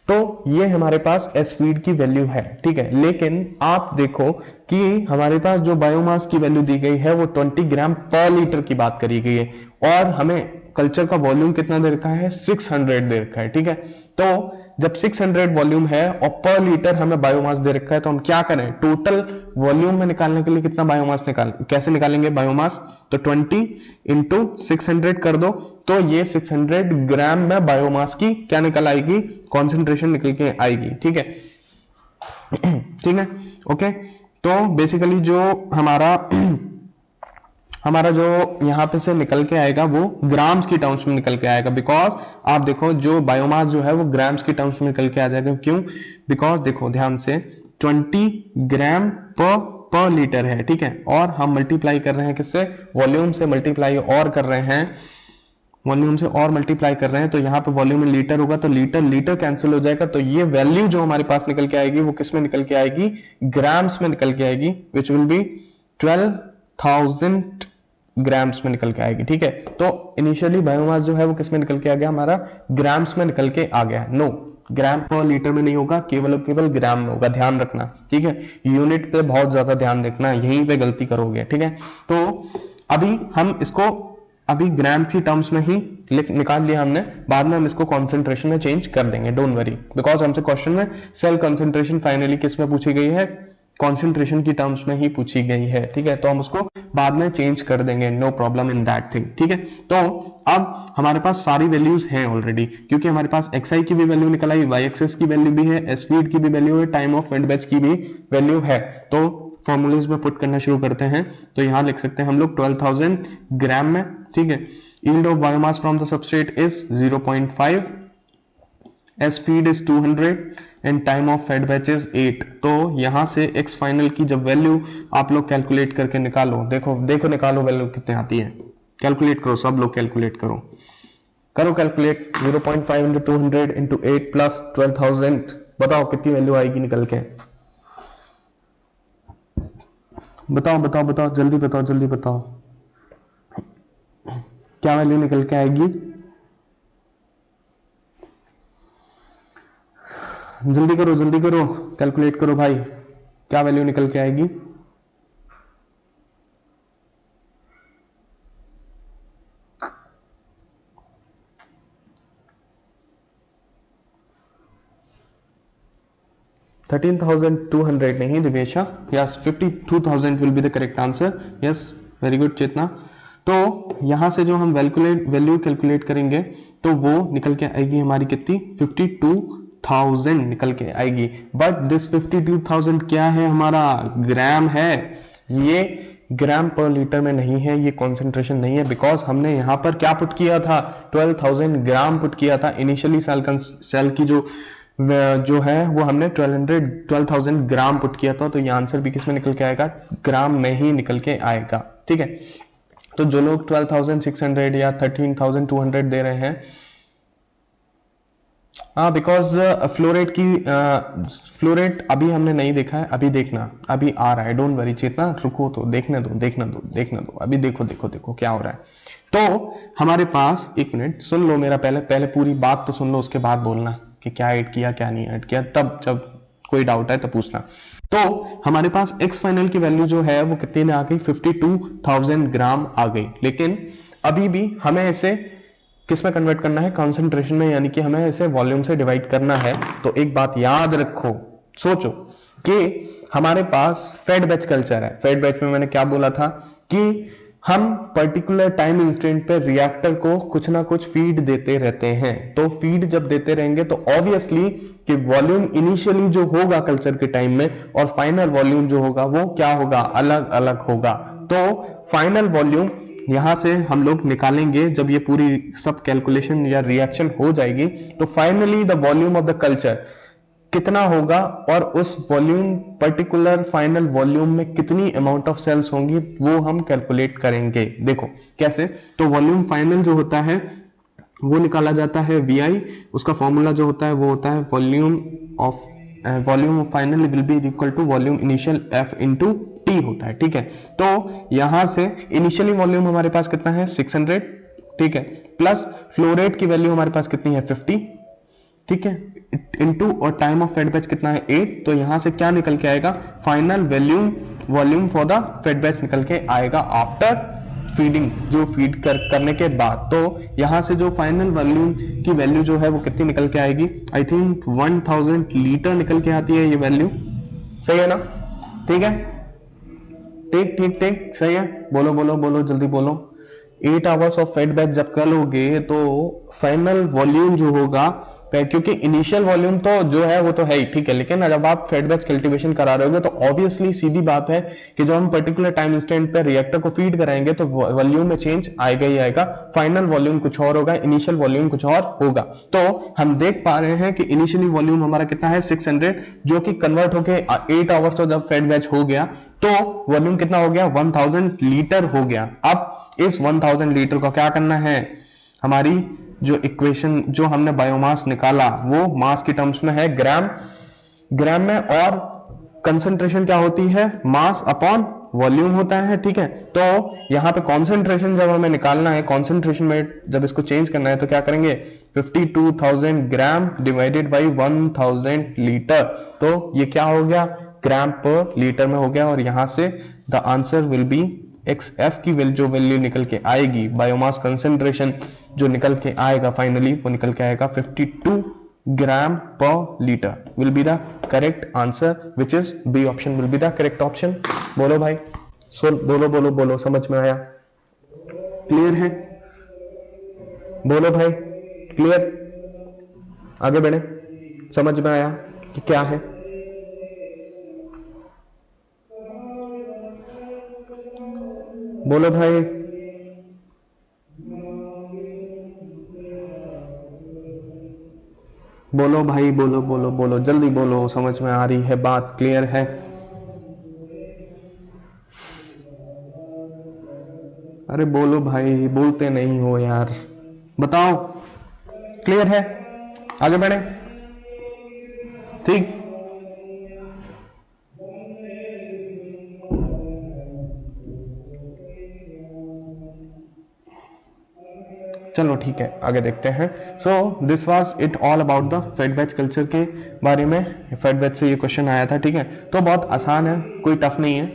तो ये हमारे पास एस फीड की वैल्यू है। ठीक है। लेकिन आप देखो कि हमारे पास जो बायोमास की वैल्यू दी गई है वो 20 ग्राम पर लीटर की बात करी गई है, और हमें कल्चर का वॉल्यूम कितना दे रखा है, 600 दे रखा है। ठीक है। तो जब 600 वॉल्यूम है और पर लीटर हमें बायोमास दे रखा है, तो हम क्या करें, टोटल वॉल्यूम में निकालने के लिए कितना बायोमास कैसे निकालेंगे बायोमास, तो 20 इंटू 600 कर दो, तो ये 600 ग्राम में बायोमास की क्या निकल आएगी, कॉन्सेंट्रेशन निकल के आएगी। ठीक है। ठीक है। ओके। तो बेसिकली जो हमारा जो यहां पे से निकल के आएगा वो ग्राम्स की टर्म्स में निकल के आएगा, बिकॉज आप देखो जो बायोमास जो है वो ग्राम्स की टर्म्स में निकल के आ जाएगा। क्यों, बिकॉज देखो ध्यान से 20 ग्राम पर लीटर है। ठीक है। और हम मल्टीप्लाई कर रहे हैं किससे, वॉल्यूम से मल्टीप्लाई और कर रहे हैं, वॉल्यूम से और मल्टीप्लाई कर रहे हैं, तो यहाँ पे वॉल्यूम में लीटर होगा, तो लीटर कैंसिल हो जाएगा, तो ये वैल्यू जो हमारे पास निकल के आएगी वो किस में निकल के आएगी, ग्राम्स में निकल के आएगी, विच विल बी 12,000 ग्राम्स में निकल के आएगी। ठीक है। तो इनिशियली बायोमास जो है वो किस में निकल के आ गया, हमारा ग्राम्स में निकल के आ गया। नो, ग्राम पर लीटर में नहीं होगा, केवल ग्राम में होगा, ध्यान रखना। ठीक है। यूनिट पे बहुत ज्यादा ध्यान रखना, यहीं पे गलती करोगे। ठीक है। तो अभी हम इसको अभी ग्राम की टर्म्स में ही निकाल लिया हमने, बाद में हम इसको कॉन्सेंट्रेशन में चेंज कर देंगे, डोंट वरी, बिकॉज हमसे क्वेश्चन में सेल कंसेंट्रेशन फाइनली किस में पूछी गई है, कॉन्सेंट्रेशन की टर्म्स में ही पूछी गई है। ठीक है। तो हम उसको बाद में चेंज कर देंगे, no problem in that thing. ठीक है। तो अब हमारे पास सारी वैल्यूज हैं ऑलरेडी, क्योंकि हमारे पास xi की भी वैल्यू निकल आई, y एक्सिस की वैल्यू भी है, एस फीड की भी वैल्यू है, टाइम ऑफ फेड बैच की भी वैल्यू है। तो फॉर्मूलेज में पुट करना शुरू करते हैं, तो यहां लिख सकते हैं हम लोग 12,000 ग्राम में। ठीक है। Yield of biomass from the substrate is 0.5, S feed is 200 and time of fed batch is 8। तो यहां से एक्स फाइनल की जब वैल्यू आप लोग कैलकुलेट करके निकालो, देखो निकालो वैल्यू कितने आती है, कैलकुलेट करो, सब लोग कैलकुलेट करो कैलकुलेट। 0.5 इंटू 200 इंटू 8 प्लस 12,000, बताओ कितनी वैल्यू आएगी निकल के, बताओ जल्दी बताओ क्या वैल्यू निकल के आएगी, जल्दी करो कैलकुलेट करो भाई, क्या वैल्यू निकल के आएगी। $13,200 नहीं Divesha, yes 52,000 will be the correct answer. Yes, very good Chetna. तो यहां से जो हम वैल्यू कैलकुलेट करेंगे तो वो निकल के आएगी हमारी कितनी, 52,000 निकल के आएगी। बट दिस 52,000 क्या है, हमारा ग्राम है, ये ग्राम पर लीटर में नहीं है, ये कॉन्सेंट्रेशन नहीं है, बिकॉज हमने यहां पर क्या पुट किया था, 12,000 ग्राम पुट किया था। इनिशियली सेल की जो है वो हमने 12,000 ग्राम पुट किया था, तो ये आंसर भी किस में निकल के आएगा, ग्राम में ही निकल के आएगा। ठीक है। तो जो लोग 12,600 या 13,200 दे रहे हैं, हाँ, बिकॉज फ्लोरेट अभी हमने नहीं देखा है, अभी देखना, अभी आ रहा है, डोंट वरी चेतना, रुको तो देखने दो, अभी देखो क्या हो रहा है। तो हमारे पास, एक मिनट सुन लो मेरा, पहले पूरी बात तो सुन लो, उसके बाद बोलना कि क्या ऐड किया क्या नहीं ऐड किया, तब जब कोई डाउट है तो पूछना। तो हमारे पास एक्स फाइनल की वैल्यू जो है वो कितने आ गई, 52,000 ग्राम आ गई। लेकिन अभी भी हमें इसे किस में कन्वर्ट करना है, कॉन्सेंट्रेशन में, यानी कि हमें इसे वॉल्यूम से डिवाइड करना है। तो एक बात याद रखो, सोचो कि हमारे पास फेड बैच कल्चर है। फेड बैच में मैंने क्या बोला था कि हम पर्टिकुलर टाइम इंस्टेंट पे रिएक्टर को कुछ ना कुछ फीड देते रहते हैं। तो फीड जब देते रहेंगे तो ऑब्वियसली कि वॉल्यूम इनिशियली जो होगा कल्चर के टाइम में और फाइनल वॉल्यूम जो होगा वो क्या होगा, अलग अलग होगा। तो फाइनल वॉल्यूम यहां से हम लोग निकालेंगे जब ये पूरी सब कैलकुलेशन या रिएक्शन हो जाएगी। तो finally the volume of the culture कितना होगा और उस वॉल्यूम पर्टिकुलर फाइनल वॉल्यूम में कितनी अमाउंट ऑफ सेल्स होंगी वो हम कैलकुलेट करेंगे। देखो कैसे, तो वॉल्यूम फाइनल जो होता है वो निकाला जाता है VI, उसका फॉर्मूला जो होता है वो होता है volume of final will be equal to volume initial F into T होता है। ठीक है, तो यहां से इनिशियली वॉल्यूम हमारे पास कितना है 600, ठीक है, प्लस फ्लो रेट की वैल्यू हमारे पास कितनी है 50, ठीक है, इनटू और टाइम ऑफ फेड बैच कितना है 8, तो यहां से क्या निकल के आएगा final volume for the fed batch निकल के आएगा आफ्टर फीडिंग, जो फीड करने के बाद। तो यहां से जो फाइनल वॉल्यूम की वैल्यू जो है वो कितनी निकल के आएगी, आई थिंक 1000 लीटर निकल के आती है ये वैल्यू, सही है ना? ठीक है, ठीक ठीक ठीक, सही है, बोलो बोलो बोलो जल्दी बोलो। 8 आवर्स ऑफ फेड बैच जब कर लोगे तो फाइनल वॉल्यूम जो होगा, क्योंकि इनिशियल वॉल्यूम तो जो है वो तो है ही, ठीक है, लेकिन जब आप फेड बैच कल्टीवेशन करा रहे होगे तो ऑब्वियसली सीधी बात है कि जब हम पर्टिकुलर टाइम इंस्टेंट पे रिएक्टर को फीड कराएंगे तो वॉल्यूम में चेंज आएगा ही आएगा, फाइनल वॉल्यूम कुछ और होगा, इनिशियल वॉल्यूम कुछ और होगा। तो हम देख पा रहे हैं कि इनिशियली वॉल्यूम हमारा कितना है 600, जो कि कन्वर्ट होके 8 आवर्स जब फेड बैच हो गया तो वॉल्यूम कितना हो गया 1000 लीटर हो गया। अब इस 1000 लीटर को क्या करना है, हमारी जो इक्वेशन जो हमने बायोमास निकाला वो मास की टर्म्स में है ग्राम में, और कंसंट्रेशन क्या होती है मास अपॉन वॉल्यूम होता है। ठीक है, तो यहां पे कॉन्सेंट्रेशन जब हमें निकालना है, कॉन्सेंट्रेशन में जब इसको चेंज करना है तो क्या करेंगे 52,000 ग्राम डिवाइडेड बाई 1000 लीटर, तो ये क्या हो गया ग्राम पर लीटर में हो गया, और यहां से the answer will B XF की जो वैल्यू निकल के आएगी, बायोमास कंसेंट्रेशन जो निकल के आएगा फाइनली वो निकल के आएगा 52 gram per litre will be the correct answer, which is B option will be the correct option. बोलो भाई, बोलो बोलो बोलो, समझ में आया, क्लियर है, बोलो भाई क्लियर, आगे बढ़े, समझ में आया कि क्या है? बोलो भाई, बोलो भाई, बोलो बोलो बोलो जल्दी बोलो, समझ में आ रही है बात, क्लियर है? अरे बोलो भाई, बोलते नहीं हो यार, बताओ क्लियर है, आगे बढ़े, ठीक, चलो ठीक है आगे देखते हैं। So this was it all about the fed batch culture के बारे में, फेड बैच से ये क्वेश्चन आया था। ठीक है, तो बहुत आसान है, कोई टफ नहीं है,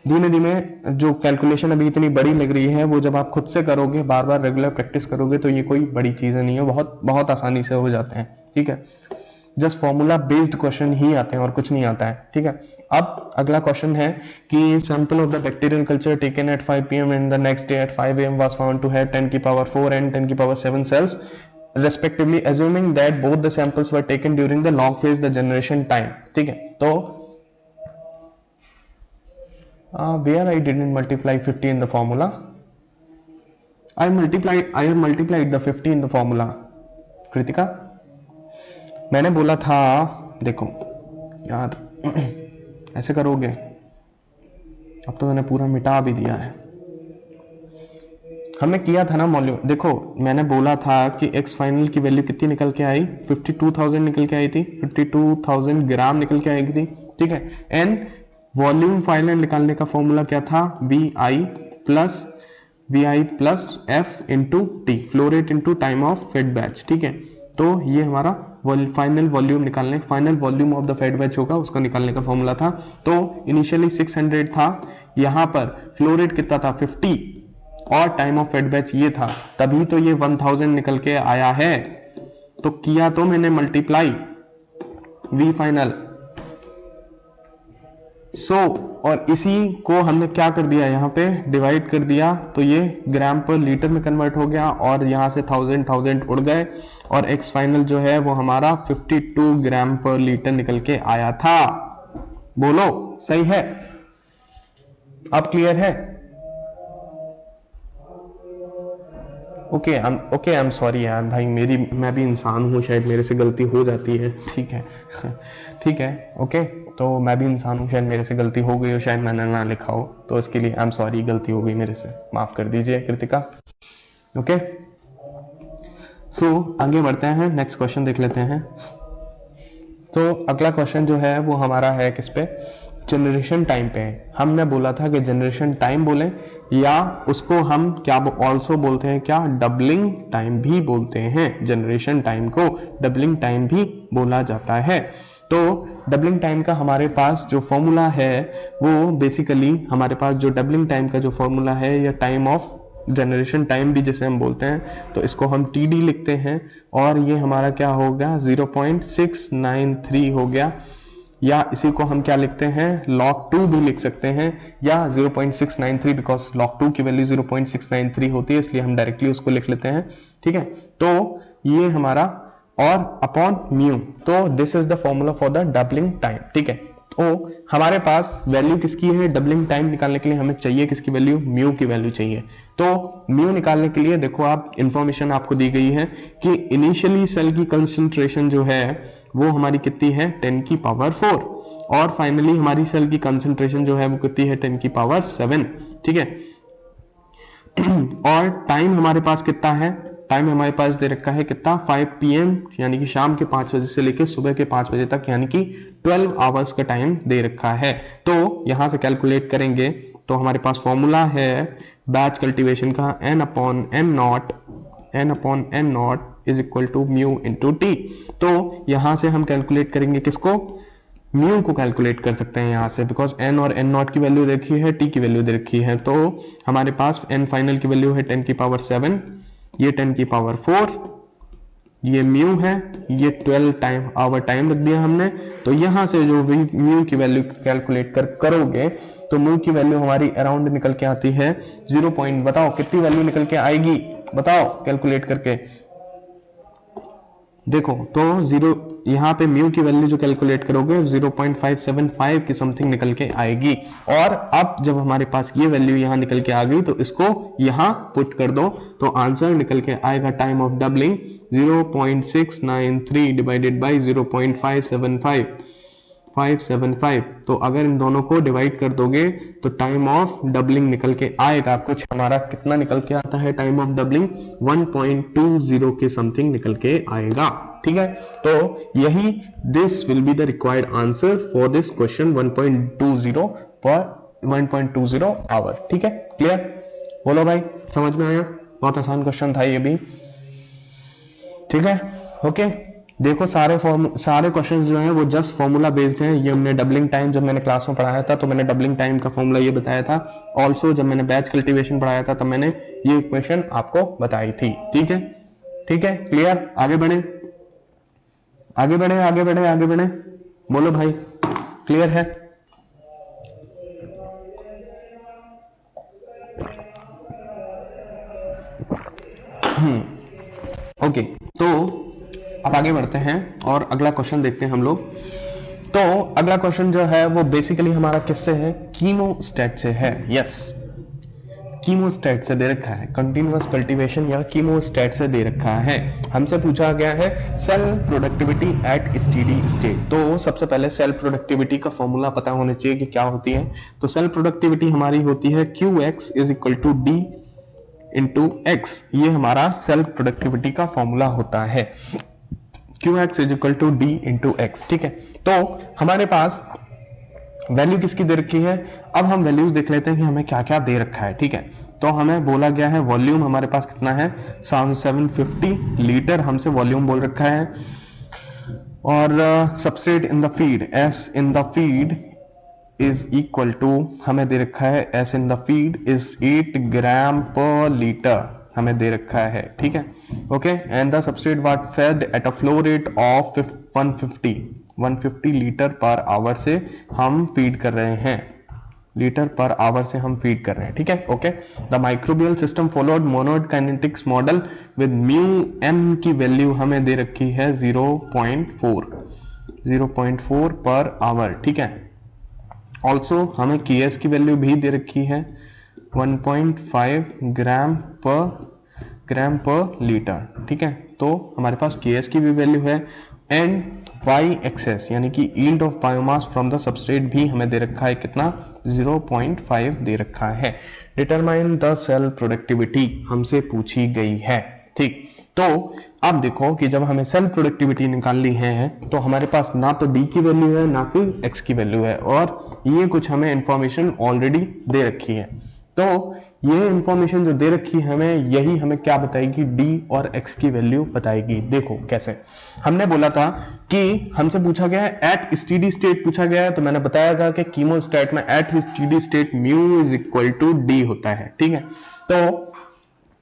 धीमे धीमे जो कैलकुलेशन अभी इतनी बड़ी लग रही है वो जब आप खुद से करोगे, बार बार रेगुलर प्रैक्टिस करोगे तो ये कोई बड़ी चीजें नहीं है, बहुत बहुत आसानी से हो जाते हैं। ठीक है, जस्ट फॉर्मूला बेस्ड क्वेश्चन ही आते हैं और कुछ नहीं आता है। ठीक है, अब अगला क्वेश्चन है कि sample of the bacterial culture taken at 5 PM and the next day at 5 AM was found to have 10 की पावर 4 एंड 10 की power 7 cells respectively, assuming that both the samples were taken during the log phase the generation time. ठीक है, तो where I didn't multiply 50 in the formula, I have multiplied the 50 in the formula. Kritika, मैंने बोला था, देखो यार ऐसे करोगे, अब तो मैंने पूरा मिटा भी दिया है, हमने किया था ना मॉल्यूम, देखो मैंने बोला था कि एक्स फाइनल की वैल्यू कितनी निकल के आई 52,000 निकल के आई थी, 52,000 ग्राम निकल के आई थी। ठीक है, एंड वॉल्यूम फाइनल निकालने का फॉर्मूला क्या था VI plus F into T, flow rate into time of fed batch. ठीक है, तो ये हमारा फाइनल वॉल्यूम निकालने, final volume of the fed batch होगा उसको निकालने का फॉर्मूला था। तो इनिशियली 600 था, यहां पर फ्लो रेट कितना था 50 और टाइम ऑफ फेड बैच ये था, तभी तो ये 1000 निकल के आया है। तो किया तो मैंने मल्टीप्लाई V फाइनल, और इसी को हमने क्या कर दिया यहाँ पे डिवाइड कर दिया, तो ये ग्राम पर लीटर में कन्वर्ट हो गया और यहां से 1000 उड़ गए, और एक्स फाइनल जो है वो हमारा 52 ग्राम पर लीटर निकल के आया था। बोलो सही है, अब क्लियर है? ओके आई एम सॉरी यार भाई, मैं भी इंसान हूँ, शायद मेरे से गलती हो जाती है, ठीक है ठीक है ओके, तो मैं भी इंसान हूँ, शायद मेरे से गलती हो गई हो, शायद मैंने ना लिखा हो, तो इसके लिए आई एम सॉरी, गलती हो गई मेरे से, माफ कर दीजिए कृतिका। ओके सो आगे बढ़ते हैं, नेक्स्ट क्वेश्चन देख लेते हैं। तो अगला क्वेश्चन जो है वो हमारा है किस पे, जनरेशन टाइम पे। हमने बोला था कि जनरेशन टाइम बोले, या उसको हम क्या ऑल्सो बोलते हैं, क्या डबलिंग टाइम भी बोलते हैं। जनरेशन टाइम को डबलिंग टाइम भी बोला जाता है। तो डबलिंग टाइम का हमारे पास जो फॉर्मूला है वो बेसिकली, हमारे पास जो डबलिंग टाइम का जो फॉर्मूला है, या टाइम ऑफ जनरेशन टाइम भी जिसे हम बोलते हैं, तो इसको हम TD लिखते हैं, और ये हमारा क्या हो गया 0.693 हो गया, या इसी को हम क्या लिखते हैं log 2 भी लिख सकते हैं, या 0.693 बिकॉज log 2 की वैल्यू 0.693 होती है, इसलिए हम डायरेक्टली उसको लिख लेते हैं, ठीक है। तो ये हमारा और अपॉन म्यू, तो this is the formula for the doubling time, ठीक है। तो हमारे पास वैल्यू किसकी है, डबलिंग टाइम निकालने के लिए हमें चाहिए किसकी वैल्यू, म्यू की वैल्यू चाहिए। तो म्यू निकालने के लिए देखो आप, इंफॉर्मेशन आपको दी गई है कि इनिशियली सेल की कंसंट्रेशन जो है वो हमारी कितनी है 10 की पावर 4, और फाइनली हमारी सेल की कंसंट्रेशन जो है वो कितनी है 10 की पावर 7, ठीक है। और टाइम हमारे पास कितना है, टाइम हमारे पास दे रखा है कितना 5 PM, यानी कि शाम के 5 बजे से लेकर सुबह के 5 बजे तक, यानी कि 12 आवर्स का टाइम दे रखा है। तो यहां से कैलकुलेट करेंगे तो हमारे पास फॉर्मूला है बैच कल्टीवेशन का n naught is equal to mu into T. तो यहां से हम कैलकुलेट करेंगे किसको, म्यू को कैलकुलेट कर सकते हैं यहां से, बिकॉज n और n नॉट की वैल्यू दे रखी है, t की वैल्यू दे रखी है। तो हमारे पास n फाइनल की वैल्यू है 10 की पावर 7, ये 10 की पावर 4, ये म्यू है, ये 12 आवर टाइम रख दिया हमने। तो यहां से जो भी म्यू की वैल्यू कैलकुलेट करोगे तो म्यू की वैल्यू हमारी अराउंड निकल के आती है 0. बताओ कितनी वैल्यू निकल के आएगी, बताओ कैलकुलेट करके देखो। तो 0, यहाँ पे म्यू की वैल्यू जो कैलकुलेट करोगे 0.575 की समथिंग निकल के आएगी। और अब जब हमारे पास ये वैल्यू यहाँ निकल के आ गई तो इसको यहाँ पुट कर दो, तो आंसर निकल के आएगा time of doubling 0.693 divided by 0.575। तो अगर इन दोनों को डिवाइड कर दोगे तो टाइम ऑफ डबलिंग निकल के आएगा कुछ हमारा, कितना निकल के आता है टाइम ऑफ डबलिंग 1.20 के समथिंग निकल के आएगा, ठीक है। तो यही this will be the required answer for this question 1.20 hour, ठीक है। क्लियर, बोलो भाई समझ में आया, बहुत आसान क्वेश्चन था ये भी, ठीक है ओके। देखो सारे क्वेश्चंस जो हैं वो जस्ट फॉर्मूला बेस्ड हैं। ये हमने डबलिंग टाइम जब मैंने क्लास में पढ़ाया था तो मैंने डबलिंग टाइम का फॉर्मूला ये बताया था। ऑल्सो जब मैंने बैच कल्टीवेशन पढ़ाया था तब मैंने ये इक्वेशन आपको बताई थी, ठीक है क्लियर। आगे बढ़े, बोलो भाई क्लियर है। ओके तो अब आगे बढ़ते हैं और अगला क्वेश्चन देखते हैं हम लोग। तो अगला क्वेश्चन जो है वो बेसिकली हमारा किससे है, कीमोस्टेट से है। यस, कीमोस्टेट से दे रखा है, कंटिन्यूअस कल्टीवेशन या कीमोस्टेट से दे रखा है। हमसे पूछा गया है cell productivity at steady state. तो सबसे पहले सेल प्रोडक्टिविटी का फॉर्मूला पता होना चाहिए कि क्या होती है। तो सेल प्रोडक्टिविटी हमारी होती है QX is equal to D into X। ये हमारा सेल प्रोडक्टिविटी का फॉर्मूला होता है, QX is equal to D into X, ठीक है। तो हमारे पास वैल्यू किसकी दे रखी है, अब हम वैल्यूज देख लेते हैं कि हमें क्या क्या दे रखा है, ठीक है। तो हमें बोला गया है वॉल्यूम हमारे पास कितना है 750 लीटर हमसे वॉल्यूम बोल रखा है। और substrate in the feed, S in the feed is equal to, हमें दे रखा है S in the feed is 8 gram per litre हमें दे रखा है, ठीक है okay. And the substrate was fed at a flow rate of 150 litre per hour से हम फीड कर रहे हैं, लीटर पर आवर से हम फीड कर रहे हैं, ठीक है okay. The microbial system followed Monod kinetics model with mu m की वैल्यू हमें दे रखी है 0.4 पर आवर, ठीक है। ऑल्सो हमें Ks की वैल्यू भी दे रखी है 1.5 ग्राम ग्राम पर लीटर, ठीक है। तो हमारे पास Ks की भी वैल्यू है एंड वाई एक्सेस यानी कि yield of biomass from the substrate भी हमें दे रखा है, कितना 0.5 दे रखा है। डिटरमाइन द सेल प्रोडक्टिविटी हमसे पूछी गई है, ठीक। तो अब देखो कि जब हमें सेल प्रोडक्टिविटी निकालनी है तो हमारे पास ना तो डी की वैल्यू है ना कि एक्स की वैल्यू है, और ये कुछ हमें इंफॉर्मेशन ऑलरेडी दे रखी है। तो ये इंफॉर्मेशन जो दे रखी है हमें, यही हमें क्या बताएगी, डी और एक्स की वैल्यू बताएगी। देखो कैसे, हमने बोला था कि हमसे पूछा गया है एट स्टेडी स्टेट पूछा गया है, तो मैंने बताया था कि कीमोस्टेट में at steady state mu is equal to D होता है, ठीक है। तो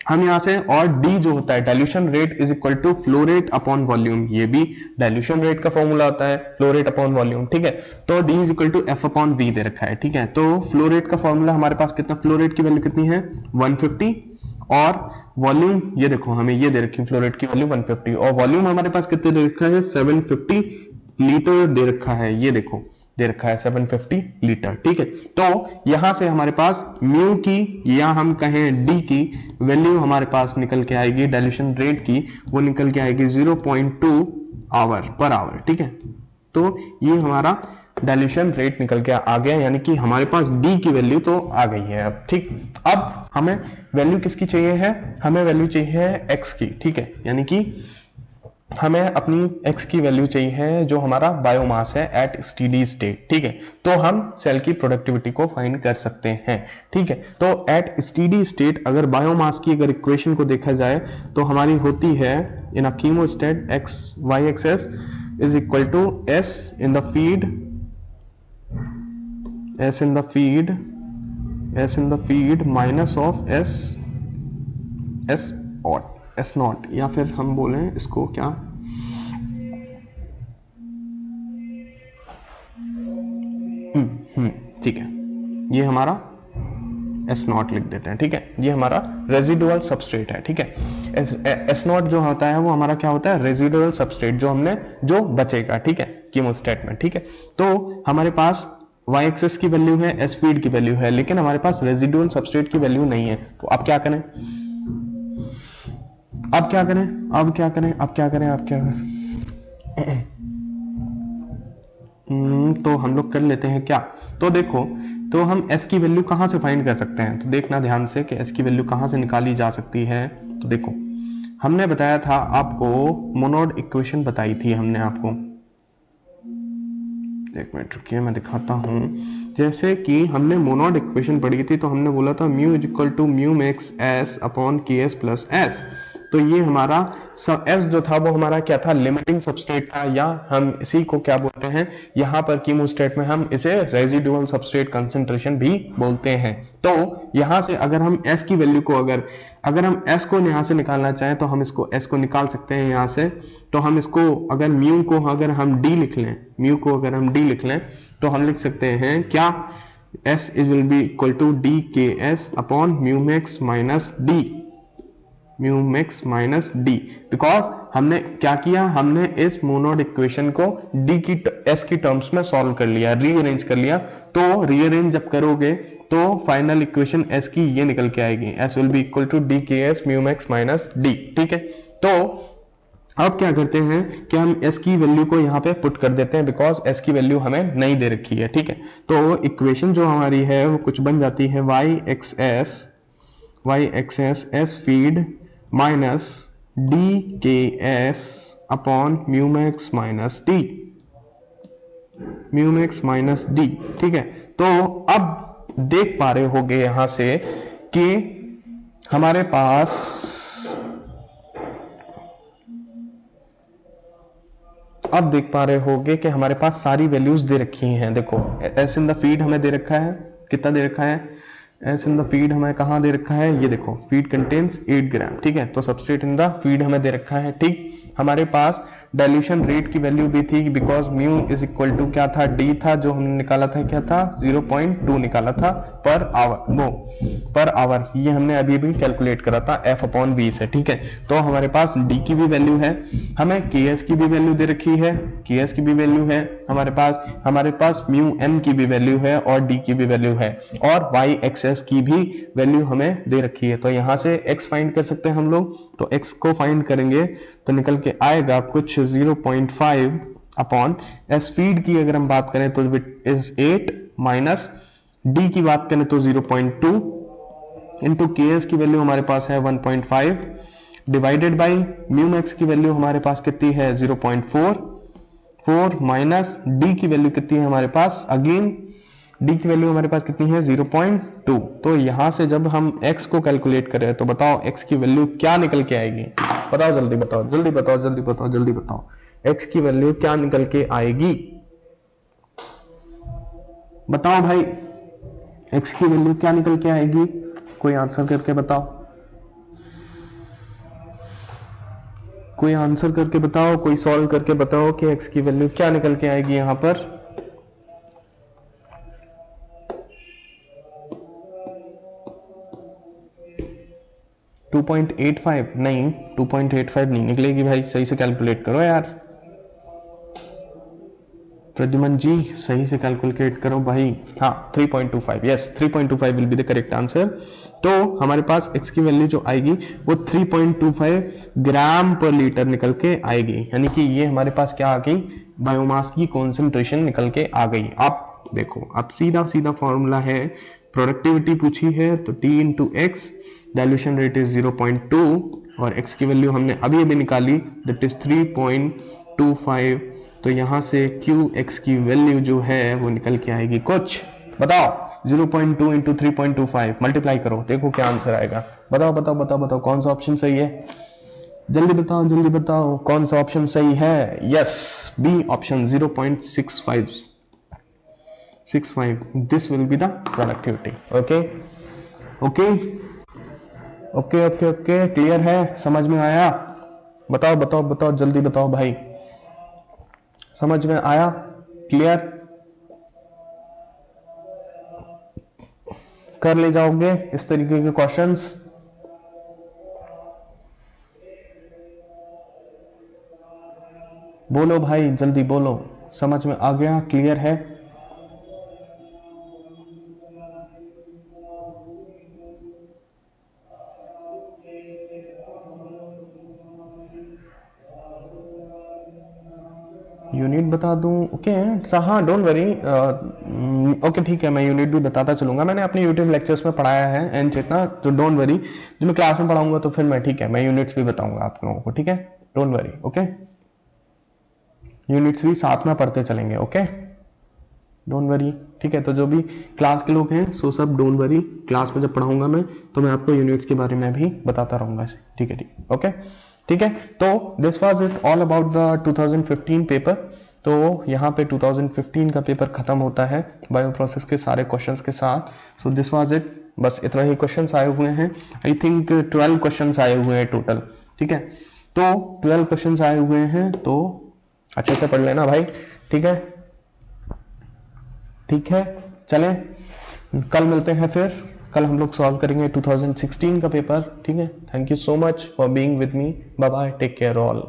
हम यहां से, और डी जो होता है dilution rate is equal to flow rate upon volume, ये भी डाइल्यूशन रेट का फॉर्मूला होता है, फ्लो रेट अपॉन वॉल्यूम, ठीक है। तो D is equal to F upon V दे रखा है, ठीक है। तो फ्लो रेट का फॉर्मूला हमारे पास कितना, फ्लो रेट की वैल्यू कितनी है 150, और वॉल्यूम ये देखो हमें ये दे रखी है फ्लो रेट की वैल्यू 150, और वॉल्यूम हमारे पास कितने दे रखा है 750 लीटर दे रखा है, ये देखो दे रखा है 750 लीटर, ठीक है। तो यहां से हमारे पास म्यू की या हम कहें डी की वैल्यू हमारे पास निकल के आएगी, डाइल्यूशन रेट की वो निकल के आएगी 0.2 आवर पर आवर, ठीक है। तो ये हमारा डाइल्यूशन रेट निकल के आ गया, यानी कि हमारे पास डी की वैल्यू तो आ गई है अब, ठीक। अब हमें वैल्यू किसकी चाहिए है, हमें वैल्यू चाहिए है एक्स की, ठीक है। यानी कि हमें अपनी x की वैल्यू चाहिए है जो हमारा बायोमास है एट स्टेडी स्टेट, ठीक है। तो हम सेल की प्रोडक्टिविटी को फाइंड कर सकते हैं, ठीक है। तो एट स्टेडी स्टेट अगर बायोमास की अगर इक्वेशन को देखा जाए तो हमारी होती है in a chemostat x y x s is equal to s in the feed minus of S naught, या फिर हम बोले इसको क्या, ठीक है, ये हमारा S नॉट लिख देते हैं, ठीक है। ये हमारा रेजिडुअल सबस्ट्रेट है, ठीक है। S नॉट जो होता है वो हमारा क्या होता है, रेजिडुअल सबस्ट्रेट जो बचेगा, ठीक है, कीमोस्टेट में, ठीक है। तो हमारे पास y एक्सेस की वैल्यू है, S फीड की वैल्यू है, लेकिन हमारे पास रेजिडुअल सबस्ट्रेट की वैल्यू नहीं है। तो अब क्या करें, तो हम लोग कर लेते हैं क्या, तो देखो, तो हम s की वैल्यू कहां से फाइंड कर सकते हैं, तो देखना ध्यान से कि s की वैल्यू कहां से निकाली जा सकती है। तो देखो हमने बताया था आपको, मोनोड इक्वेशन बताई थी हमने आपको, एक मिनट रुकिए मैं दिखाता हूं। जैसे कि हमने मोनोड इक्वेशन पढ़ी थी तो हमने बोला था mu is equal to mu max S upon K S plus S. तो ये हमारा S जो था वो हमारा क्या था, लिमिटिंग सबस्ट्रेट था, या हम इसी को क्या बोलते हैं यहाँ पर कीमोस्टेट में हम इसे रेजिडुअल सबस्ट्रेट कंसंट्रेशन भी बोलते हैं। तो यहाँ से अगर हम S की वैल्यू को अगर हम S को यहाँ से निकालना चाहें तो हम इसको S को निकाल सकते हैं यहाँ से। तो हम इसको अगर म्यू को अगर हम D लिख लें, तो हम लिख सकते हैं क्या, S will be equal to D K S upon mu max minus D, because हमने क्या किया, हमने इस मोनोड इक्वेशन को डी की एस की टर्म्स में सॉल्व कर लिया, रीअरेंज कर लिया। तो रीअरेंज जब करोगे तो फाइनल इक्वेशन एस की ये निकल के आएगी, S will be equal to D K S mu max minus D, ठीक है। तो अब क्या करते हैं कि हम s की वैल्यू को यहाँ पे पुट कर देते हैं, बिकॉज s की वैल्यू हमें नहीं दे रखी है, ठीक है। तो इक्वेशन जो हमारी है वो कुछ बन जाती है y x s s feed minus D K S upon mu max minus D, ठीक है। तो अब देख पा रहे होगे यहां से कि हमारे पास सारी वैल्यूज दे रखी हैं। देखो एस इन द फीड हमें दे रखा है, कितना दे रखा है, एस इन द फीड हमें कहां दे रखा है, ये देखो फीड कंटेन्स 8 ग्राम, ठीक है। तो सबस्ट्रेट इन द फीड हमें दे रखा है, ठीक। हमारे पास डाइल्यूशन रेट की वैल्यू भी थी, because mu is equal to क्या था, डी था, जो हमने निकाला था क्या था 0.2 निकाला था पर आवर, वो पर आवर, ये हमने अभी भी कैलकुलेट करा था एफ अपॉन वी से, ठीक है। तो हमारे पास डी की भी वैल्यू है, हमें के एस की भी वैल्यू दे रखी है, के एस की भी वैल्यू है हमारे पास म्यू एम की भी वैल्यू है और डी की भी वैल्यू है, और वाई एक्स की भी वैल्यू हमें दे रखी है। तो यहां से एक्स फाइंड कर सकते हैं हम लोग, तो एक्स को फाइंड करेंगे तो निकल के आएगा कुछ 0.5 अपॉन एस फीड की अगर हम बात करें तो इट इज 8 माइनस डी की बात करें तो 0.2 इंटू के एस की वैल्यू हमारे पास है 1.5 डिवाइडेड बाई म्यू मैक्स की वैल्यू हमारे पास कितनी है 0.4 माइनस डी की वैल्यू कितनी है हमारे पास, अगेन डी की वैल्यू हमारे पास कितनी है 0.2। तो यहां से जब हम x को कैलकुलेट करें तो बताओ x की वैल्यू क्या निकल के आएगी, बताओ जल्दी बताओ, जल्दी बताओ, जल्दी बताओ, जल्दी बताओ, x की वैल्यू क्या निकल के आएगी, बताओ भाई x की वैल्यू क्या निकल के आएगी, कोई आंसर करके बताओ, कोई आंसर करके बताओ, कोई सॉल्व करके बताओ कि x की वैल्यू क्या निकल के आएगी यहां पर। $2.85 नहीं, 2.85 नहीं निकलेगी भाई, सही से कैलकुलेट करो यार, प्रद्युमन जी सही से कैलकुलेट करो भाई। हाँ 3.25, yes 3.25 will be the correct answer. तो हमारे पास x की वैल्यू जो आएगी वो 3.25 ग्राम पर लीटर निकल के आएगी, यानी कि ये हमारे पास क्या आ गई, बायोमास की कॉन्सेंट्रेशन निकल के आ गई। आप देखो अब सीधा सीधा फॉर्मूला है, प्रोडक्टिविटी पूछी है तो T into x, dilution rate is 0.2 और x की वैल्यू हमने अभी अभी निकाली दैट इज 3.25, तो यहां से qx की वैल्यू जो है वो निकल के आएगी कुछ, बताओ 0.2 इंटू 3.25 मल्टीप्लाई करो, देखो क्या आंसर आएगा, बताओ बताओ बताओ बताओ कौन सा ऑप्शन सही है, जल्दी बताओ जल्दी बताओ कौन सा ऑप्शन सही है। Yes B option 0.65, this will be the productivity. Okay okay okay okay okay clear है, समझ में आया, बताओ बताओ बताओ जल्दी बताओ भाई, समझ में आया, क्लियर कर ले जाओगे इस तरीके के क्वेश्चंस। बोलो भाई जल्दी बोलो, समझ में आ गया, क्लियर है। यूनिट बता दूं, ओके हाँ डोंट वरी, ओके ठीक है मैं यूनिट भी बताता चलूंगा, मैंने अपने यूट्यूब लेक्चर्स में पढ़ाया है एंड चेतना, तो डोंट वरी, जब मैं क्लास में पढ़ाऊंगा तो फिर मैं ठीक है मैं यूनिट्स भी बताऊंगा आप लोगों को, ठीक है डोंट वरी, ओके यूनिट्स भी साथ में पढ़ते चलेंगे, ओके डोंट वरी, ठीक है। तो जो भी क्लास के लोग हैं सो सब डोंट वरी, क्लास में जब पढ़ाऊंगा मैं तो मैं आपको यूनिट्स के बारे में भी बताता रहूंगा, ठीक है ठीक ओके ठीक है। तो this was it all about the 2015 paper. तो यहाँ पे 2015 का पेपर खत्म होता है बायो प्रोसेस के सारे क्वेश्चंस के साथ। सो दिस वाज इट, बस इतना ही क्वेश्चंस आए हुए हैं, आई थिंक 12 क्वेश्चंस आए हुए हैं टोटल, ठीक है। तो 12 क्वेश्चंस आए हुए हैं तो अच्छे से पढ़ लेना भाई, ठीक है ठीक है। चलें कल मिलते हैं, फिर कल हम लोग सॉल्व करेंगे 2016 का पेपर, ठीक है। Thank you so much for being with me, bye bye, take care all.